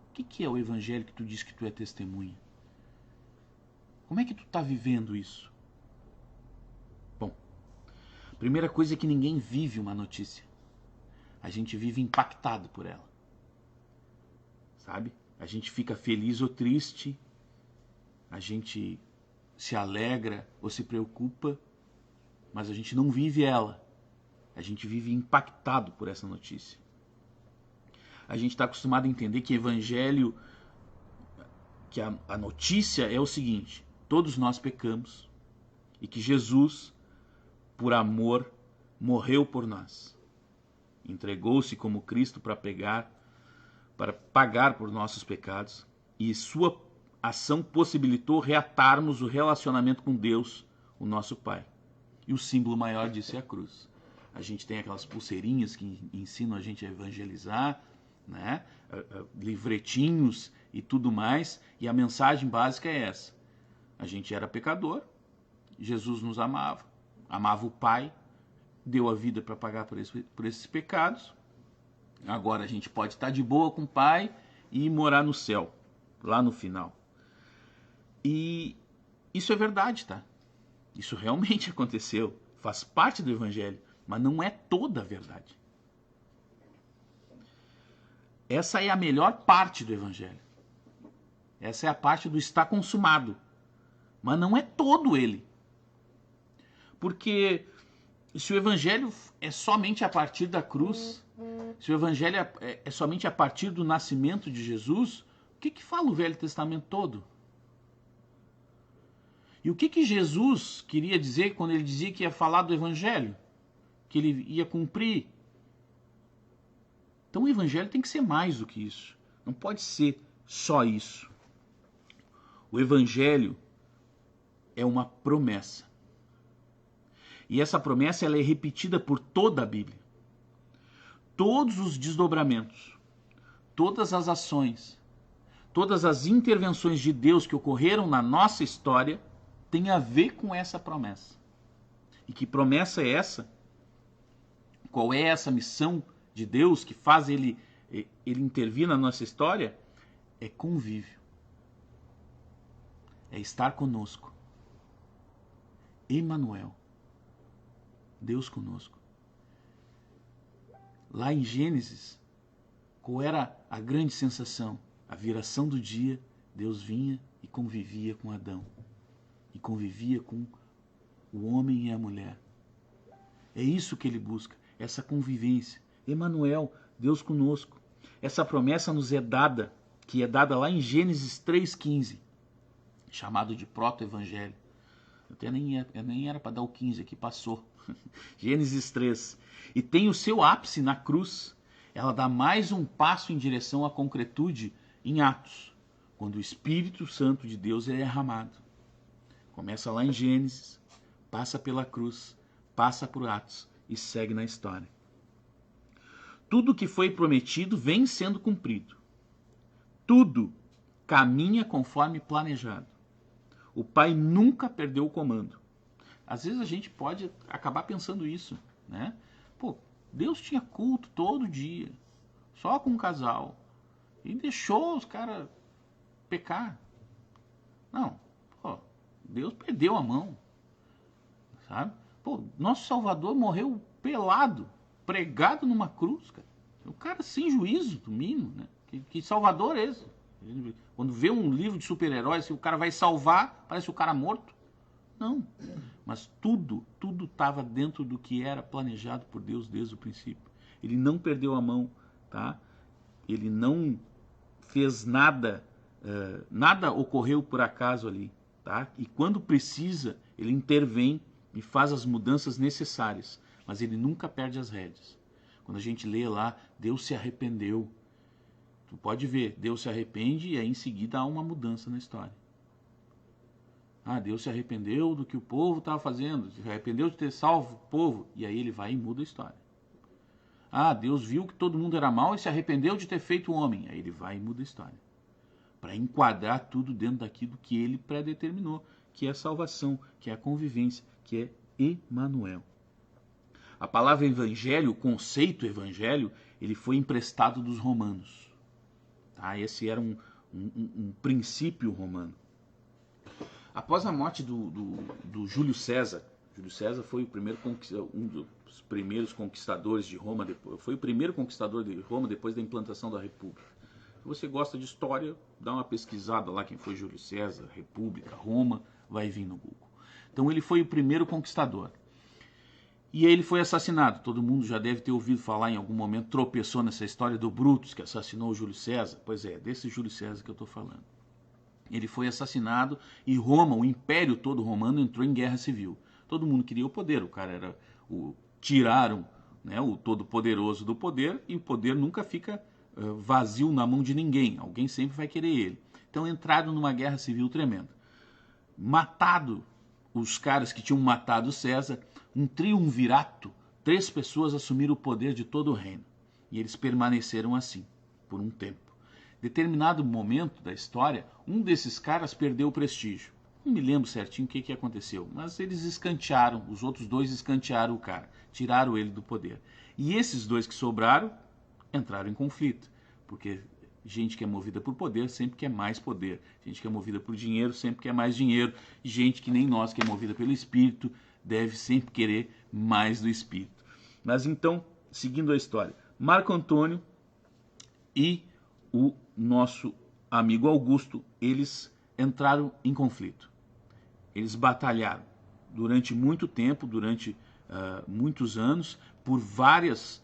O que é o evangelho que tu diz que tu é testemunha? Como é que tu está vivendo isso? Bom, Primeira coisa é que ninguém vive uma notícia. A gente vive impactado por ela. Sabe? A gente fica feliz ou triste, a gente se alegra ou se preocupa, mas a gente não vive ela. A gente vive impactado por essa notícia. A gente está acostumado a entender que evangelho, que a notícia é o seguinte: todos nós pecamos e que Jesus, por amor, morreu por nós. Entregou-se como Cristo para pagar por nossos pecados, e sua ação possibilitou reatarmos o relacionamento com Deus, o nosso Pai. E o símbolo maior disso é a cruz. A gente tem aquelas pulseirinhas que ensinam a gente a evangelizar, né? Livretinhos e tudo mais, e a mensagem básica é essa: a gente era pecador, Jesus nos amava, amava o Pai, deu a vida para pagar por esses pecados. Agora a gente pode estar de boa com o Pai e morar no céu, lá no final. E isso é verdade, tá? Isso realmente aconteceu, faz parte do Evangelho, mas não é toda a verdade. Essa é a melhor parte do Evangelho. Essa é a parte do está consumado, mas não é todo ele. Porque se o Evangelho é somente a partir da cruz, se o Evangelho é somente a partir do nascimento de Jesus, o que fala o Velho Testamento todo? E o que Jesus queria dizer quando ele dizia que ia falar do Evangelho? Que ele ia cumprir? Então o Evangelho tem que ser mais do que isso. Não pode ser só isso. O Evangelho é uma promessa. E essa promessa ela é repetida por toda a Bíblia. Todos os desdobramentos, todas as ações, todas as intervenções de Deus que ocorreram na nossa história têm a ver com essa promessa. E que promessa é essa? Qual é essa missão de Deus que faz ele intervir na nossa história? É convívio. É estar conosco. Emanuel. Deus conosco. Lá em Gênesis, qual era a grande sensação? A viração do dia, Deus vinha e convivia com Adão. E convivia com o homem e a mulher. É isso que ele busca, essa convivência. Emanuel, Deus conosco. Essa promessa nos é dada, que é dada lá em Gênesis 3,15, chamado de proto-evangelho. Eu nem era para dar o 15 aqui, passou. Gênesis 3. E tem o seu ápice na cruz. Ela dá mais um passo em direção à concretude em Atos, quando o Espírito Santo de Deus é derramado. Começa lá em Gênesis, passa pela cruz, passa por Atos e segue na história. Tudo que foi prometido vem sendo cumprido. Tudo caminha conforme planejado. O Pai nunca perdeu o comando. Às vezes a gente pode acabar pensando isso, né? Pô, Deus tinha culto todo dia, só com um casal, e deixou os caras pecar. Não, pô, Deus perdeu a mão, sabe? Pô, nosso Salvador morreu pelado, pregado numa cruz, cara. O cara sem juízo, no mínimo, né? Que Salvador é esse? Quando vê um livro de super-heróis, se o cara vai salvar, parece o cara morto. Não, mas tudo estava dentro do que era planejado por Deus desde o princípio. Ele não perdeu a mão, tá? Ele não fez nada, nada ocorreu por acaso ali, tá? E quando precisa, ele intervém e faz as mudanças necessárias, mas ele nunca perde as rédeas. Quando a gente lê lá, Deus se arrependeu. Tu pode ver, Deus se arrepende e aí em seguida há uma mudança na história. Ah, Deus se arrependeu do que o povo estava fazendo, se arrependeu de ter salvo o povo, e aí ele vai e muda a história. Ah, Deus viu que todo mundo era mau e se arrependeu de ter feito o homem, aí ele vai e muda a história. Para enquadrar tudo dentro daquilo que ele predeterminou, que é a salvação, que é a convivência, que é Emanuel. A palavra evangelho, o conceito evangelho, ele foi emprestado dos romanos. Tá? Esse era um princípio romano. Após a morte do Júlio César, Júlio César foi o primeiro um dos primeiros conquistadores de Roma, foi o primeiro conquistador de Roma depois da implantação da República. Se você gosta de história, dá uma pesquisada lá quem foi Júlio César, República, Roma, vai vir no Google. Então ele foi o primeiro conquistador. E ele foi assassinado. Todo mundo já deve ter ouvido falar em algum momento, tropeçou nessa história do Brutus, que assassinou o Júlio César. Pois é, desse Júlio César que eu estou falando. Ele foi assassinado e Roma, o império todo romano, entrou em guerra civil. Todo mundo queria o poder, o cara era tiraram, né, o todo-poderoso do poder, e o poder nunca fica vazio na mão de ninguém, alguém sempre vai querer ele. Então entraram numa guerra civil tremenda. Matado os caras que tinham matado César, um triunvirato, 3 pessoas assumiram o poder de todo o reino. E eles permaneceram assim, por um tempo. Determinado momento da história, um desses caras perdeu o prestígio. Não me lembro certinho o que aconteceu, mas eles escantearam, os outros 2 escantearam o cara, tiraram ele do poder. E esses 2 que sobraram entraram em conflito, porque gente que é movida por poder sempre quer mais poder, gente que é movida por dinheiro sempre quer mais dinheiro, e gente que nem nós, que é movida pelo Espírito, deve sempre querer mais do Espírito. Mas então, seguindo a história, Marco Antônio e o nosso amigo Augusto, eles entraram em conflito. Eles batalharam durante muito tempo, durante muitos anos, por vários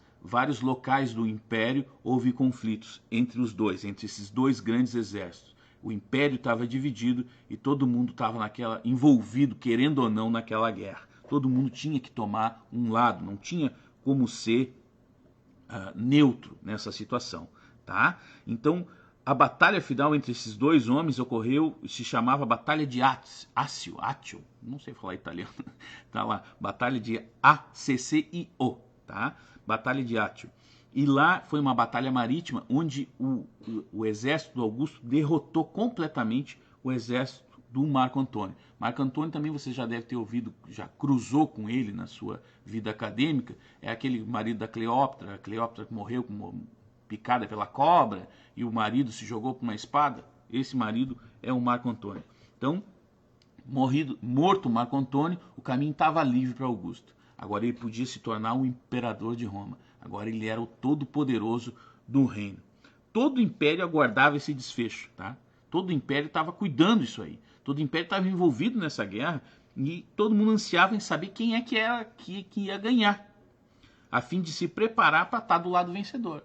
locais do Império houve conflitos entre os dois, entre esses 2 grandes exércitos. O Império estava dividido e todo mundo estava envolvido, querendo ou não, naquela guerra. Todo mundo tinha que tomar um lado, não tinha como ser neutro nessa situação. Tá? Então, a batalha final entre esses 2 homens ocorreu, se chamava Batalha de Accio, não sei falar italiano, tá lá, Batalha de Accio, tá? Batalha de Accio. E lá foi uma batalha marítima onde o exército do Augusto derrotou completamente o exército do Marco Antônio. Marco Antônio também você já deve ter ouvido, já cruzou com ele na sua vida acadêmica, é aquele marido da Cleópatra, a Cleópatra que morreu picada pela cobra e o marido se jogou com uma espada. Esse marido é o Marco Antônio. Então, morto Marco Antônio, o caminho estava livre para Augusto. Agora ele podia se tornar o imperador de Roma. Agora ele era o todo-poderoso do reino. Todo o império aguardava esse desfecho, tá? Todo o império estava cuidando disso aí. Todo o império estava envolvido nessa guerra e todo mundo ansiava em saber quem é que ia ganhar, a fim de se preparar para estar do lado vencedor.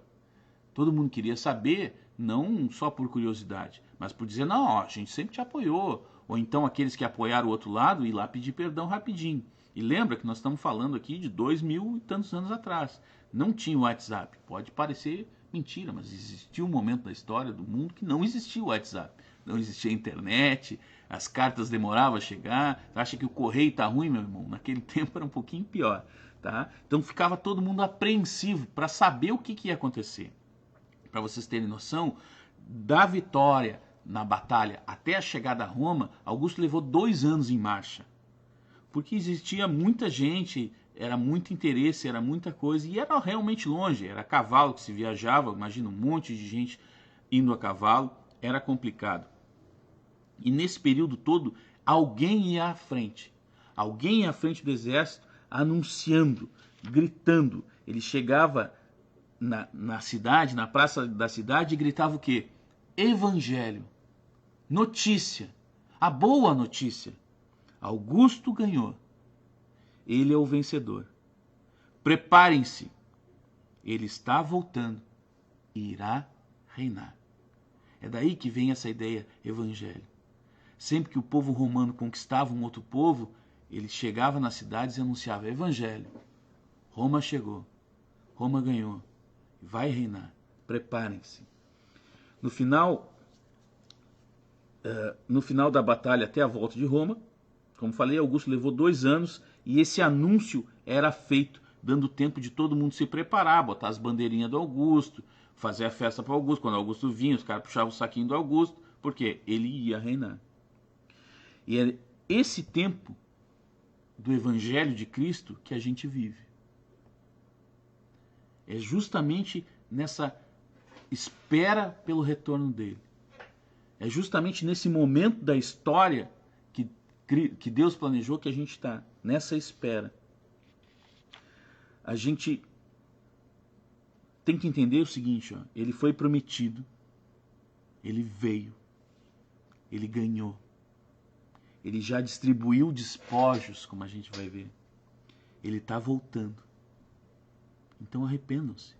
Todo mundo queria saber, não só por curiosidade, mas por dizer, não, ó, a gente sempre te apoiou. Ou então aqueles que apoiaram o outro lado ir lá pedir perdão rapidinho. E lembra que nós estamos falando aqui de 2000 e tantos anos atrás. Não tinha o WhatsApp. Pode parecer mentira, mas existia um momento da história do mundo que não existia o WhatsApp. Não existia a internet, as cartas demoravam a chegar. Você acha que o correio está ruim, meu irmão? Naquele tempo era um pouquinho pior. Tá? Então ficava todo mundo apreensivo para saber o que ia acontecer. Para vocês terem noção, da vitória na batalha até a chegada a Roma, Augusto levou 2 anos em marcha. Porque existia muita gente, era muito interesse, era muita coisa, e era realmente longe, era a cavalo que se viajava, imagina um monte de gente indo a cavalo, era complicado. E nesse período todo, alguém ia à frente do exército, anunciando, gritando. Ele chegava na cidade, na praça da cidade, e gritava o quê? Evangelho, notícia, a boa notícia. Augusto ganhou. Ele é o vencedor. Preparem-se. Ele está voltando e irá reinar. É daí que vem essa ideia evangelho. Sempre que o povo romano conquistava um outro povo, ele chegava nas cidades e anunciava evangelho. Roma chegou. Roma ganhou. Vai reinar. Preparem-se. No final da batalha até a volta de Roma, como falei, Augusto levou 2 anos e esse anúncio era feito, dando tempo de todo mundo se preparar, botar as bandeirinhas do Augusto, fazer a festa para Augusto. Quando Augusto vinha, os caras puxavam o saquinho do Augusto, porque ele ia reinar. E é esse tempo do Evangelho de Cristo que a gente vive. É justamente nessa espera pelo retorno dele. É justamente nesse momento da história que que Deus planejou, que a gente está nessa espera. A gente tem que entender o seguinte, ó, ele foi prometido, ele veio, ele ganhou, ele já distribuiu despojos, como a gente vai ver. Ele está voltando. Então arrependam-se,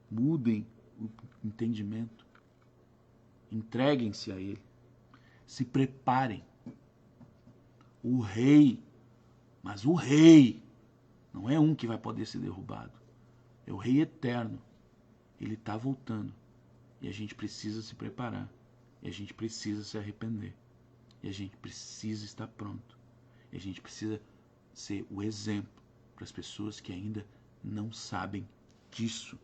mudem o entendimento, entreguem-se a ele, se preparem. O rei, mas o rei não é um que vai poder ser derrubado, é o rei eterno. Ele está voltando e a gente precisa se preparar, e a gente precisa se arrepender, e a gente precisa estar pronto, e a gente precisa ser o exemplo para as pessoas que ainda não sabem disso.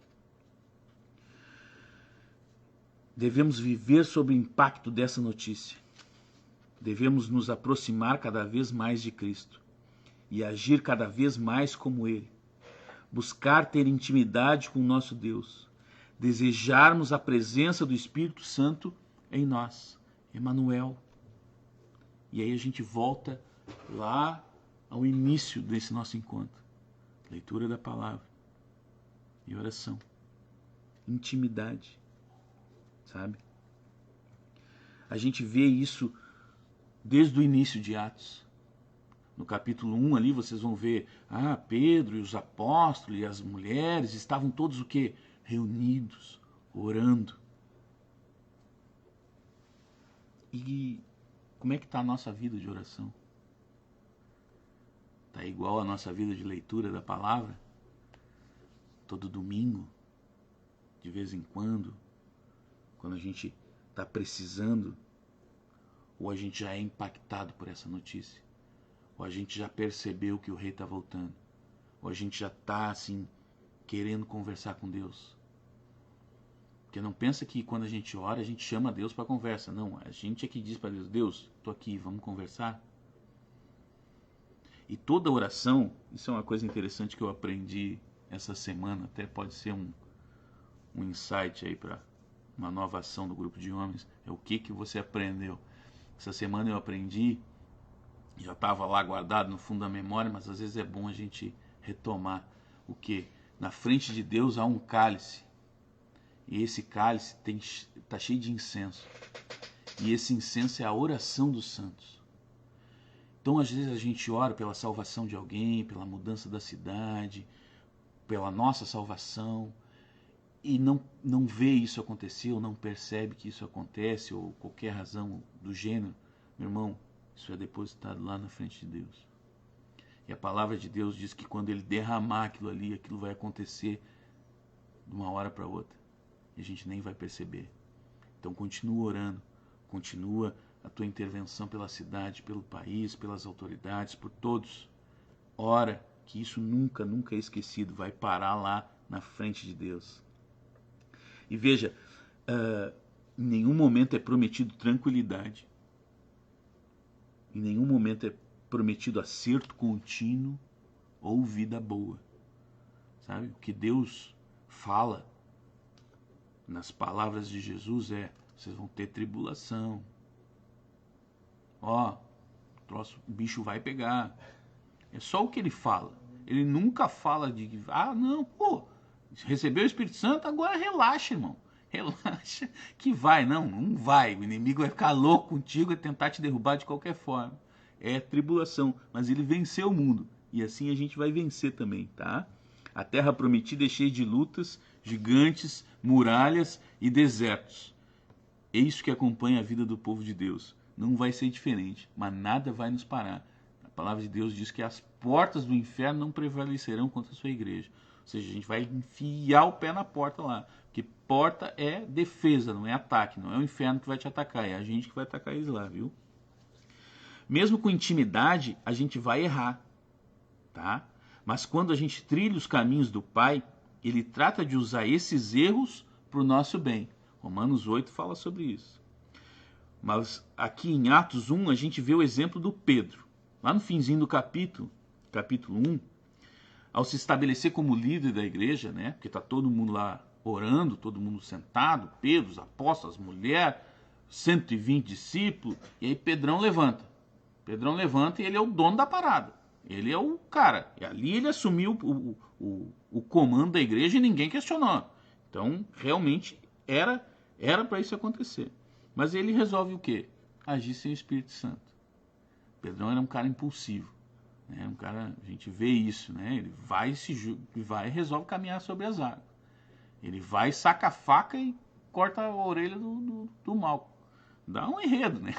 Devemos viver sob o impacto dessa notícia. Devemos nos aproximar cada vez mais de Cristo e agir cada vez mais como Ele. Buscar ter intimidade com o nosso Deus. Desejarmos a presença do Espírito Santo em nós. Emmanuel. E aí a gente volta lá ao início desse nosso encontro. Leitura da palavra e oração. Intimidade. Sabe? A gente vê isso desde o início de Atos. No capítulo 1 ali vocês vão ver, Pedro e os apóstolos e as mulheres estavam todos o quê? Reunidos, orando. E como é que está a nossa vida de oração? Está igual a nossa vida de leitura da palavra? Todo domingo, de vez em quando a gente está precisando, ou a gente já é impactado por essa notícia, ou a gente já percebeu que o rei está voltando, ou a gente já está assim, querendo conversar com Deus. Porque não pensa que quando a gente ora, a gente chama Deus para conversa. Não, a gente é que diz para Deus, Deus, estou aqui, vamos conversar. E toda oração, isso é uma coisa interessante que eu aprendi essa semana, até pode ser um insight aí para uma nova ação do grupo de homens, é o que você aprendeu. Essa semana eu aprendi, já estava lá guardado no fundo da memória, mas às vezes é bom a gente retomar o que? Na frente de Deus há um cálice, e esse cálice está cheio de incenso, e esse incenso é a oração dos santos. Então às vezes a gente ora pela salvação de alguém, pela mudança da cidade, pela nossa salvação, e não vê isso acontecer, ou não percebe que isso acontece, ou qualquer razão do gênero, meu irmão, isso é depositado lá na frente de Deus. E a palavra de Deus diz que quando Ele derramar aquilo ali, aquilo vai acontecer de uma hora para outra. E a gente nem vai perceber. Então continua orando, continua a tua intervenção pela cidade, pelo país, pelas autoridades, por todos. Ora, que isso nunca, nunca é esquecido, vai parar lá na frente de Deus. E veja, em nenhum momento é prometido tranquilidade. Em nenhum momento é prometido acerto contínuo ou vida boa. Sabe? O que Deus fala nas palavras de Jesus é: vocês vão ter tribulação. O bicho vai pegar. É só o que ele fala. Ele nunca fala de, recebeu o Espírito Santo, agora relaxa, irmão. Relaxa que vai. Não vai. O inimigo vai ficar louco contigo e tentar te derrubar de qualquer forma. É tribulação, mas ele venceu o mundo. E assim a gente vai vencer também, tá? A terra prometida é cheia de lutas, gigantes, muralhas e desertos. É isso que acompanha a vida do povo de Deus. Não vai ser diferente, mas nada vai nos parar. A palavra de Deus diz que as portas do inferno não prevalecerão contra a sua igreja. Ou seja, a gente vai enfiar o pé na porta lá. Porque porta é defesa, não é ataque. Não é o inferno que vai te atacar, é a gente que vai atacar eles lá, viu? Mesmo com intimidade, a gente vai errar, tá? Mas quando a gente trilha os caminhos do Pai, Ele trata de usar esses erros para o nosso bem. Romanos 8 fala sobre isso. Mas aqui em Atos 1, a gente vê o exemplo do Pedro. Lá no finzinho do capítulo 1, ao se estabelecer como líder da igreja, né? Porque está todo mundo lá orando, todo mundo sentado, Pedro, os apóstolos, as mulheres, 120 discípulos, e aí Pedrão levanta. Pedrão levanta e ele é o dono da parada. Ele é o cara. E ali ele assumiu o comando da igreja e ninguém questionou. Então, realmente, era para isso acontecer. Mas ele resolve o quê? Agir sem o Espírito Santo. Pedrão era um cara impulsivo. Né? Um cara, a gente vê isso, né? Ele vai e resolve caminhar sobre as águas. Ele vai, saca a faca e corta a orelha do mal. Dá um enredo, né?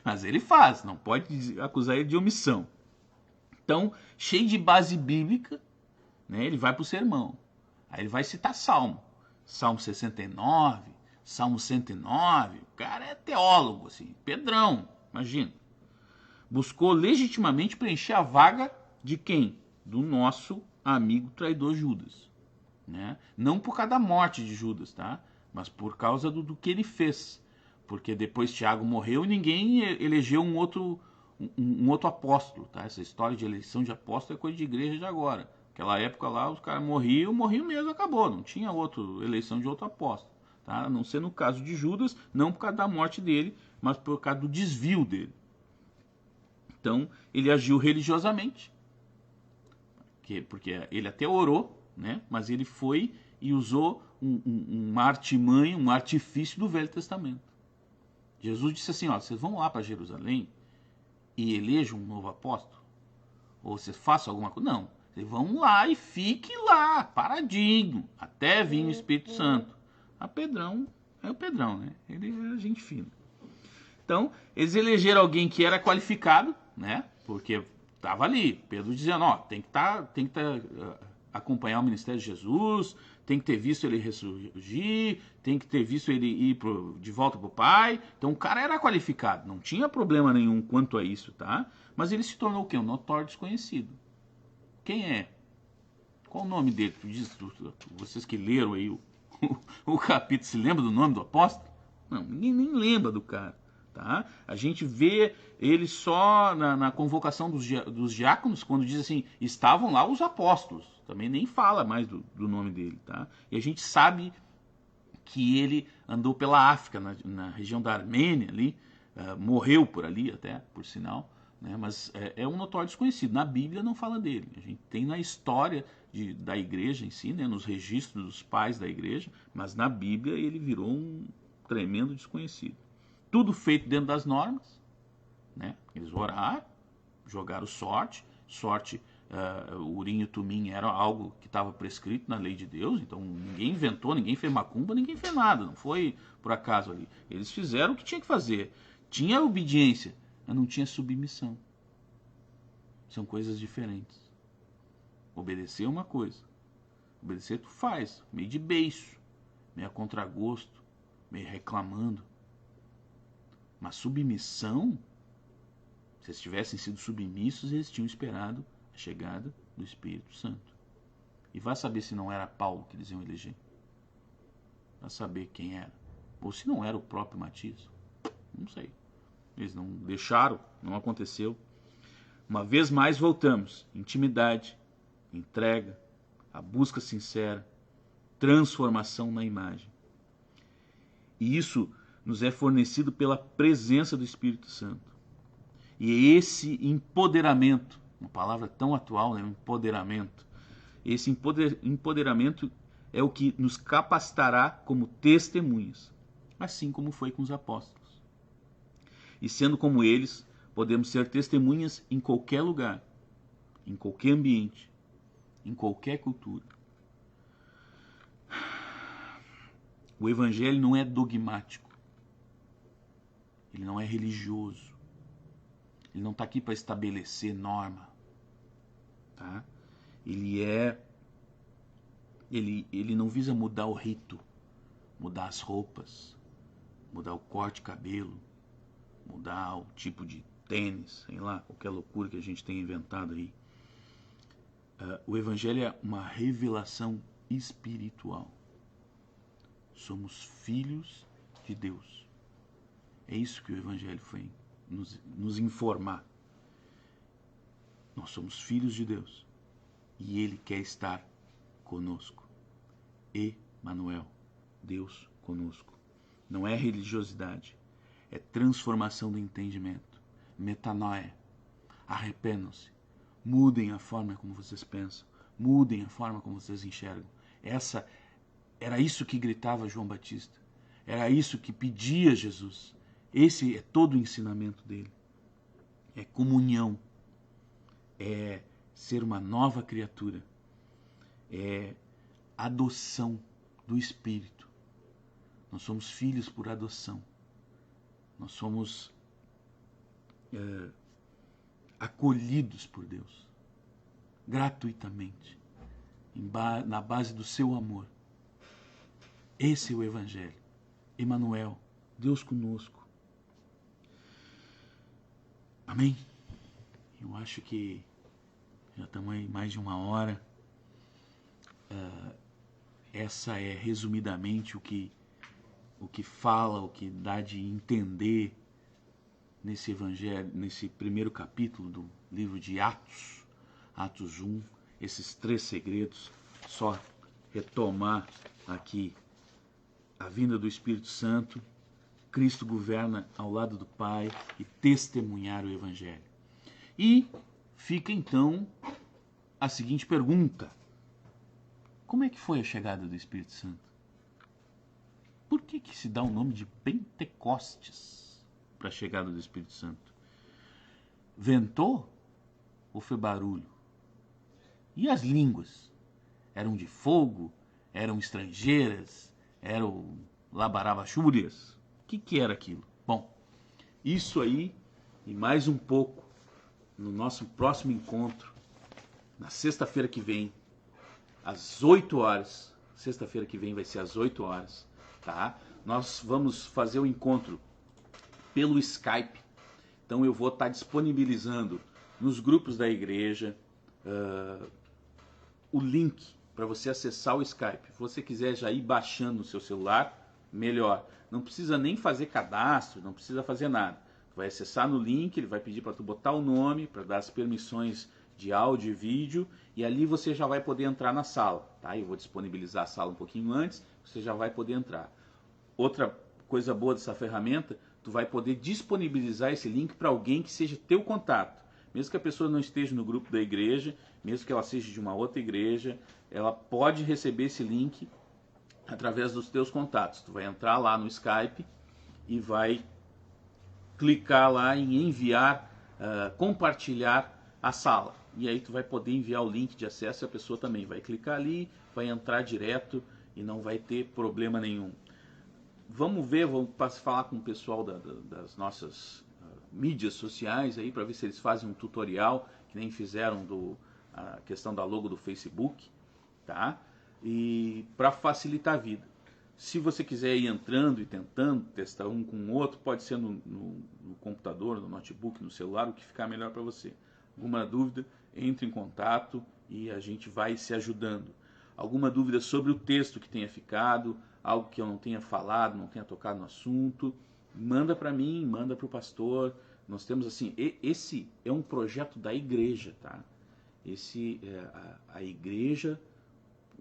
Mas ele faz, não pode acusar ele de omissão. Então, cheio de base bíblica, né? Ele vai para o sermão. Aí ele vai citar Salmo. Salmo 69, Salmo 109. O cara é teólogo, assim. Pedrão, imagina. Buscou legitimamente preencher a vaga de quem? Do nosso amigo traidor Judas. Né? Não por causa da morte de Judas, tá? Mas por causa do que ele fez. Porque depois Tiago morreu e ninguém elegeu um outro apóstolo. Tá? Essa história de eleição de apóstolo é coisa de igreja de agora. Naquela época lá, os caras morriam mesmo, acabou. Não tinha eleição de outro apóstolo. Tá? A não ser no caso de Judas, não por causa da morte dele, mas por causa do desvio dele. Então, ele agiu religiosamente, porque ele até orou, né? Mas ele foi e usou uma artimanha, um artifício do Velho Testamento. Jesus disse assim, ó, vocês vão lá para Jerusalém e elejam um novo apóstolo? Ou vocês façam alguma coisa? Não, vocês vão lá e fiquem lá, paradinho, até vir o Espírito Santo. A Pedrão é o Pedrão, né? Ele é gente fina. Então, eles elegeram alguém que era qualificado, né? Porque estava ali, Pedro dizendo, ó, tem que acompanhar o ministério de Jesus, tem que ter visto ele ressurgir, tem que ter visto ele ir de volta para o Pai. Então o cara era qualificado, não tinha problema nenhum quanto a isso, tá? Mas ele se tornou o quê? Um notório desconhecido. Quem é? Qual o nome dele? Vocês que leram aí o capítulo, se lembra do nome do apóstolo? Não, ninguém nem lembra do cara. Tá? A gente vê ele só na convocação dos diáconos, quando diz assim, estavam lá os apóstolos. Também nem fala mais do nome dele. Tá? E a gente sabe que ele andou pela África, na região da Armênia, ali, morreu por ali até, por sinal. Né? Mas é um notório desconhecido. Na Bíblia não fala dele. A gente tem na história da igreja em si, né? Nos registros dos pais da igreja, mas na Bíblia ele virou um tremendo desconhecido. Tudo feito dentro das normas, né? Eles oraram, jogaram sorte, urim e tumim era algo que estava prescrito na lei de Deus, então ninguém inventou, ninguém fez macumba, ninguém fez nada, não foi por acaso ali. Eles fizeram o que tinha que fazer. Tinha obediência, mas não tinha submissão. São coisas diferentes. Obedecer é uma coisa. Obedecer tu faz, meio de beiço, meio a contragosto, meio reclamando. Mas submissão, se eles tivessem sido submissos, eles tinham esperado a chegada do Espírito Santo. E vai saber se não era Paulo que eles iam eleger. Vai saber quem era. Ou se não era o próprio Matias. Não sei. Eles não deixaram, não aconteceu. Uma vez mais voltamos. Intimidade, entrega, a busca sincera, transformação na imagem. E isso nos é fornecido pela presença do Espírito Santo. E esse empoderamento, uma palavra tão atual, né? Empoderamento. Esse empoderamento é o que nos capacitará como testemunhas, assim como foi com os apóstolos. E sendo como eles, podemos ser testemunhas em qualquer lugar, em qualquer ambiente, em qualquer cultura. O Evangelho não é dogmático. Ele não é religioso. Ele não está aqui para estabelecer norma. Tá? Ele não visa mudar o rito, mudar as roupas, mudar o corte de cabelo, mudar o tipo de tênis, sei lá, qualquer loucura que a gente tenha inventado aí. O Evangelho é uma revelação espiritual. Somos filhos de Deus. É isso que o Evangelho foi nos informar. Nós somos filhos de Deus e Ele quer estar conosco. Emanuel, Deus conosco. Não é religiosidade, é transformação do entendimento. Metanoia, Arrependam-se. Mudem a forma como vocês pensam. Mudem a forma como vocês enxergam. Era isso que gritava João Batista. Era isso que pedia Jesus. Esse é todo o ensinamento dele. É comunhão. É ser uma nova criatura. É adoção do Espírito. Nós somos filhos por adoção. Nós somos acolhidos por Deus. Gratuitamente. Na base do seu amor. Esse é o Evangelho. Emmanuel, Deus conosco. Amém? Eu acho que já estamos aí mais de 1 hora. Essa é resumidamente o que fala, o que dá de entender nesse Evangelho, nesse primeiro capítulo do livro de Atos, Atos 1, esses 3 segredos. Só retomar aqui a vinda do Espírito Santo, Cristo governa ao lado do Pai e testemunhar o Evangelho. E fica então a seguinte pergunta: como é que foi a chegada do Espírito Santo? Por que se dá o nome de Pentecostes para a chegada do Espírito Santo? Ventou ou foi barulho? E as línguas? Eram de fogo? Eram estrangeiras? Eram labarabachúrias? O que era aquilo? Bom, isso aí e mais um pouco no nosso próximo encontro, na sexta-feira que vem, às 8 horas. Sexta-feira que vem vai ser às 8 horas, tá? Nós vamos fazer o encontro pelo Skype. Então eu vou estar disponibilizando nos grupos da igreja o link para você acessar o Skype. Se você quiser já ir baixando no seu celular, melhor. Não precisa nem fazer cadastro, não precisa fazer nada. Vai acessar no link, ele vai pedir para tu botar o nome, para dar as permissões de áudio e vídeo, e ali você já vai poder entrar na sala, tá? Eu vou disponibilizar a sala um pouquinho antes, você já vai poder entrar. Outra coisa boa dessa ferramenta, tu vai poder disponibilizar esse link para alguém que seja teu contato. Mesmo que a pessoa não esteja no grupo da igreja, mesmo que ela seja de uma outra igreja, ela pode receber esse link através dos teus contatos. Tu vai entrar lá no Skype e vai clicar lá em enviar, compartilhar a sala. E aí tu vai poder enviar o link de acesso e a pessoa também vai clicar ali, vai entrar direto e não vai ter problema nenhum. Vamos falar com o pessoal das nossas mídias sociais aí para ver se eles fazem um tutorial, que nem fizeram a questão da logo do Facebook, tá? E para facilitar a vida. Se você quiser ir entrando e tentando testar um com o outro, pode ser no computador, no notebook, no celular, o que ficar melhor para você. Alguma dúvida, entre em contato e a gente vai se ajudando. Alguma dúvida sobre o texto que tenha ficado, algo que eu não tenha falado, não tenha tocado no assunto, manda para mim, manda para o pastor. Nós temos assim, esse é um projeto da igreja, tá? A igreja,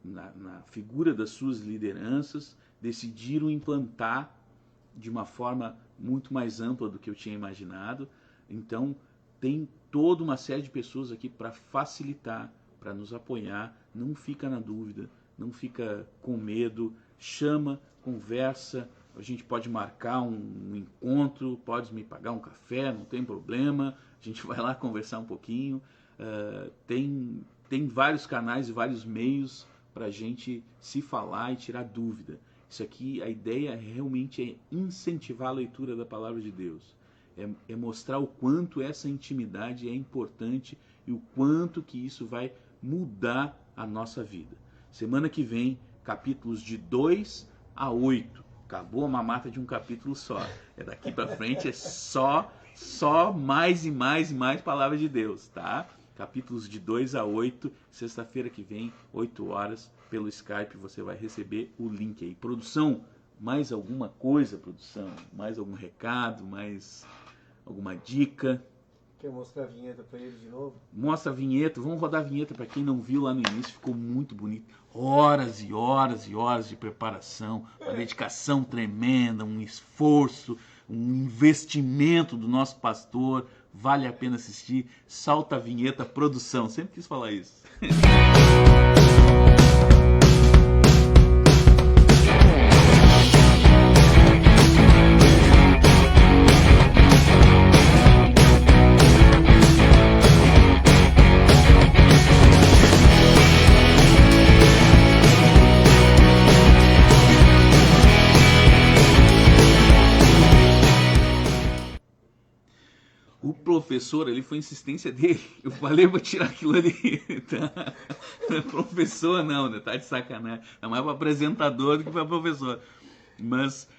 na figura das suas lideranças, decidiram implantar de uma forma muito mais ampla do que eu tinha imaginado. Então, tem toda uma série de pessoas aqui para facilitar, para nos apoiar. Não fica na dúvida, não fica com medo, chama, conversa. A gente pode marcar um encontro, pode me pagar um café, não tem problema. A gente vai lá conversar um pouquinho. Tem vários canais e vários meios para a gente se falar e tirar dúvida. Isso aqui, a ideia realmente é incentivar a leitura da Palavra de Deus. É mostrar o quanto essa intimidade é importante e o quanto que isso vai mudar a nossa vida. Semana que vem, capítulos de 2 a 8. Acabou a mamata de um capítulo só. Daqui para frente é só mais e mais e mais Palavra de Deus, tá? Capítulos de 2 a 8, sexta-feira que vem, 8 horas, pelo Skype, você vai receber o link aí. Produção, mais alguma coisa, produção? Mais algum recado? Mais alguma dica? Quer mostrar a vinheta para ele de novo? Mostra a vinheta, vamos rodar a vinheta para quem não viu lá no início, ficou muito bonito. Horas e horas e horas de preparação, uma dedicação tremenda, um esforço, um investimento do nosso pastor. vale a pena assistir. Salta a vinheta, produção. Sempre quis falar isso. O professor ali foi insistência dele. Eu falei, vou tirar aquilo ali. Tá? Professor não, né? Tá de sacanagem. É mais para apresentador do que para professor. Mas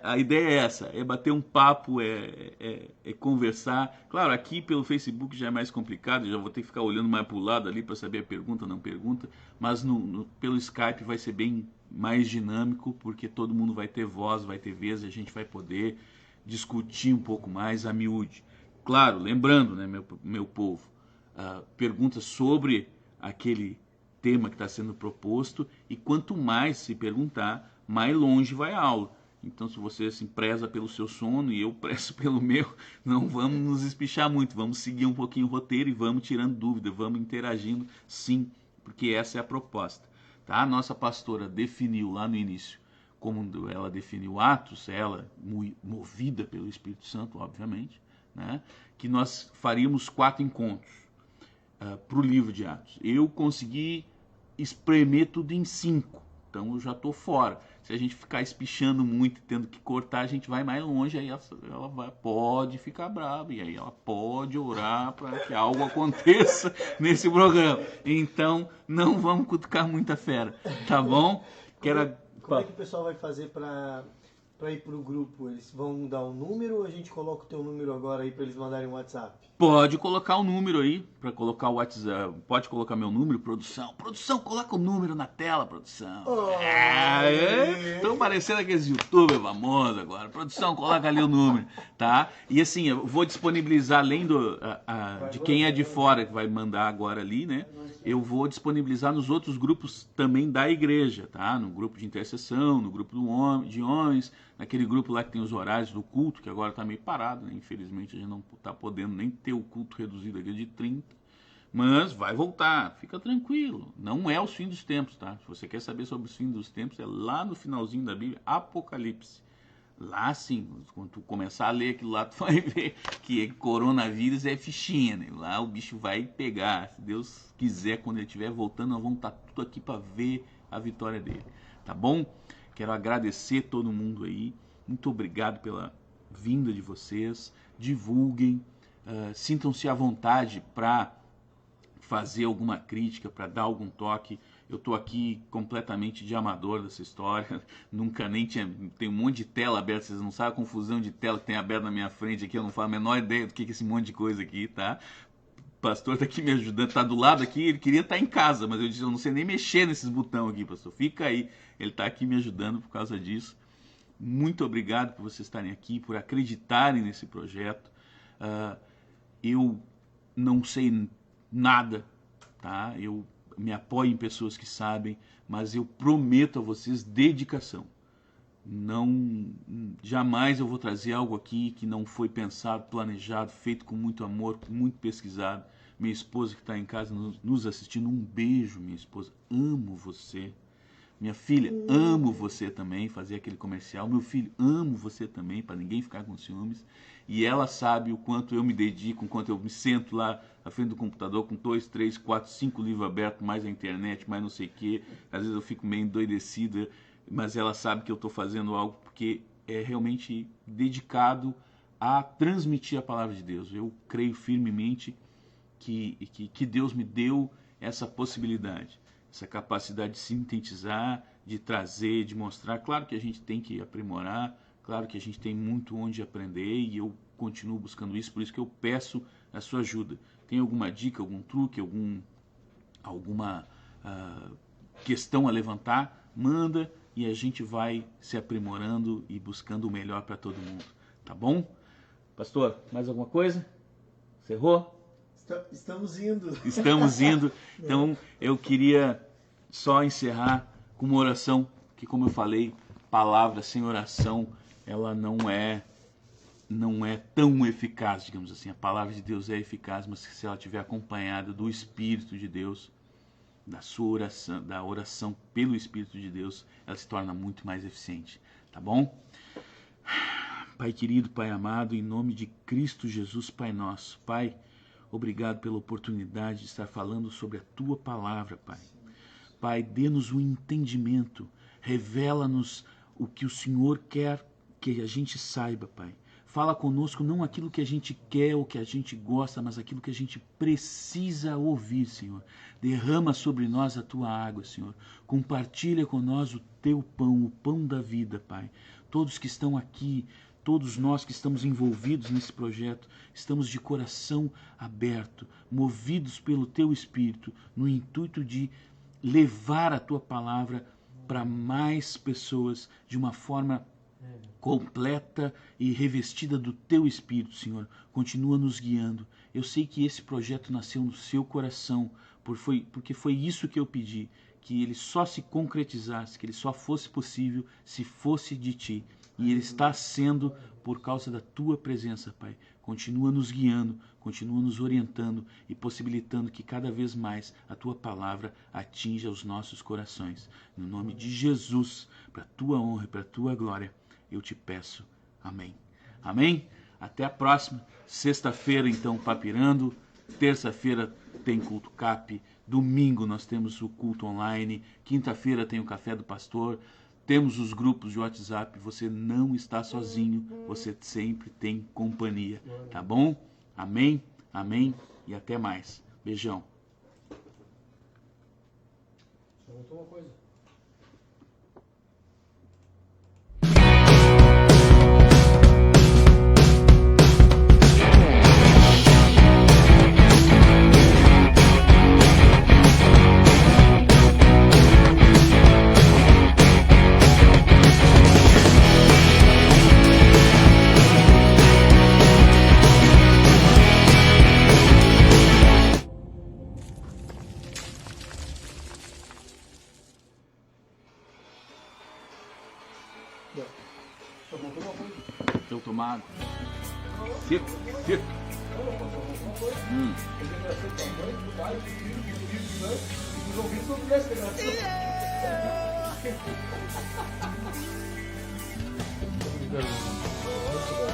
a ideia é essa, é bater um papo, é conversar. Claro, aqui pelo Facebook já é mais complicado, já vou ter que ficar olhando mais para o lado ali para saber a pergunta, não pergunta. Mas pelo Skype vai ser bem mais dinâmico, porque todo mundo vai ter voz, vai ter vez, e a gente vai poder discutir um pouco mais a miúde. Claro, lembrando, né, meu povo, perguntas sobre aquele tema que está sendo proposto, e quanto mais se perguntar, mais longe vai a aula. Então, se você assim, preza pelo seu sono e eu prezo pelo meu, não vamos nos espichar muito, vamos seguir um pouquinho o roteiro e vamos tirando dúvida, vamos interagindo, sim, porque essa é a proposta. Tá? A nossa pastora definiu lá no início, como ela definiu Atos, ela movida pelo Espírito Santo, obviamente, né, que nós faríamos 4 encontros para o livro de Atos. Eu consegui espremer tudo em 5, então eu já estou fora. Se a gente ficar espichando muito, tendo que cortar, a gente vai mais longe, aí ela pode ficar brava, e aí ela pode orar para que algo aconteça nesse programa. Então, não vamos cutucar muita fera, tá bom? Como é que o pessoal vai fazer para ir pro grupo? Eles vão dar um número ou a gente coloca o teu número agora aí para eles mandarem um WhatsApp? Pode colocar o número aí, para colocar o WhatsApp. Pode colocar meu número, produção. Produção, coloca o número na tela, produção. Estão parecendo aqueles youtubers famosos agora. Produção, coloca ali o número, tá? E assim, eu vou disponibilizar, além de quem é de fora que vai mandar agora ali, né? Eu vou disponibilizar nos outros grupos também da igreja, tá? No grupo de intercessão, no grupo de homens, naquele grupo lá que tem os horários do culto, que agora está meio parado, né? Infelizmente a gente não está podendo nem ter o culto reduzido aqui de 30, mas vai voltar, fica tranquilo, não é os fins dos tempos, tá? Se você quer saber sobre os fins dos tempos, é lá no finalzinho da Bíblia, Apocalipse. Lá sim, quando tu começar a ler aquilo lá, tu vai ver que coronavírus é fichinha, né? Lá o bicho vai pegar, se Deus quiser, quando ele estiver voltando, nós vamos estar tudo aqui para ver a vitória dele, tá bom? Quero agradecer todo mundo aí, muito obrigado pela vinda de vocês, divulguem, sintam-se à vontade para fazer alguma crítica, para dar algum toque. Eu estou aqui completamente de amador dessa história, nunca nem tinha, tem um monte de tela aberta, vocês não sabem a confusão de tela que tem aberta na minha frente aqui, eu não faço a menor ideia do que é esse monte de coisa aqui, tá? O pastor está aqui me ajudando, está do lado aqui, ele queria estar em casa, mas eu disse, eu não sei nem mexer nesses botões aqui, pastor, fica aí, ele está aqui me ajudando por causa disso. Muito obrigado por vocês estarem aqui, por acreditarem nesse projeto. Eu não sei nada, tá? Eu me apoio em pessoas que sabem, mas eu prometo a vocês dedicação. Não, jamais eu vou trazer algo aqui que não foi pensado, planejado, feito com muito amor, muito pesquisado. Minha esposa que está em casa nos assistindo, um beijo, minha esposa, amo você. Minha filha, amo você também, fazer aquele comercial. Meu filho, amo você também, para ninguém ficar com ciúmes. E ela sabe o quanto eu me dedico, o quanto eu me sento lá à frente do computador com 2, 3, 4, 5 livros abertos, mais a internet, mais não sei o quê. Às vezes eu fico meio endoidecida, mas ela sabe que eu estou fazendo algo porque é realmente dedicado a transmitir a palavra de Deus. Eu creio firmemente que Deus me deu essa possibilidade, essa capacidade de sintetizar, de trazer, de mostrar. Claro que a gente tem que aprimorar, claro que a gente tem muito onde aprender e eu continuo buscando isso, por isso que eu peço a sua ajuda. Tem alguma dica, algum truque, alguma questão a levantar? Manda e a gente vai se aprimorando e buscando o melhor para todo mundo, tá bom? Pastor, mais alguma coisa? Encerrou? Estamos indo. Estamos indo. Então, eu queria só encerrar com uma oração, que como eu falei, palavra sem oração, ela não é não é tão eficaz, digamos assim. A palavra de Deus é eficaz, mas se ela estiver acompanhada do Espírito de Deus, da sua oração, da oração pelo Espírito de Deus, ela se torna muito mais eficiente, tá bom? Pai querido, Pai amado, em nome de Cristo Jesus, Pai nosso, Pai, obrigado pela oportunidade de estar falando sobre a Tua palavra, Pai. Pai, dê-nos o entendimento, revela-nos o que o Senhor quer que a gente saiba, Pai. Fala conosco não aquilo que a gente quer ou que a gente gosta, mas aquilo que a gente precisa ouvir, Senhor. Derrama sobre nós a Tua água, Senhor. Compartilha com nós o Teu pão, o pão da vida, Pai. Todos que estão aqui, todos nós que estamos envolvidos nesse projeto, estamos de coração aberto, movidos pelo Teu Espírito, no intuito de levar a Tua palavra para mais pessoas de uma forma completa e revestida do Teu Espírito, Senhor. Continua nos guiando. Eu sei que esse projeto nasceu no Seu coração, porque foi isso que eu pedi, que ele só se concretizasse, que ele só fosse possível se fosse de Ti. E ele está sendo por causa da Tua presença, Pai. Continua nos guiando, continua nos orientando e possibilitando que cada vez mais a Tua palavra atinja os nossos corações. No nome de Jesus, para a Tua honra e para a Tua glória, eu te peço. Amém. Amém? Até a próxima. Sexta-feira, então, Papirando. Terça-feira tem culto CAP. Domingo nós temos o culto online. Quinta-feira tem o Café do Pastor. Temos os grupos de WhatsApp. Você não está sozinho. Você sempre tem companhia. Tá bom? Amém? Amém? E até mais. Beijão. Só voltou uma coisa. Eu tomar água. Seco, seco. Yeah.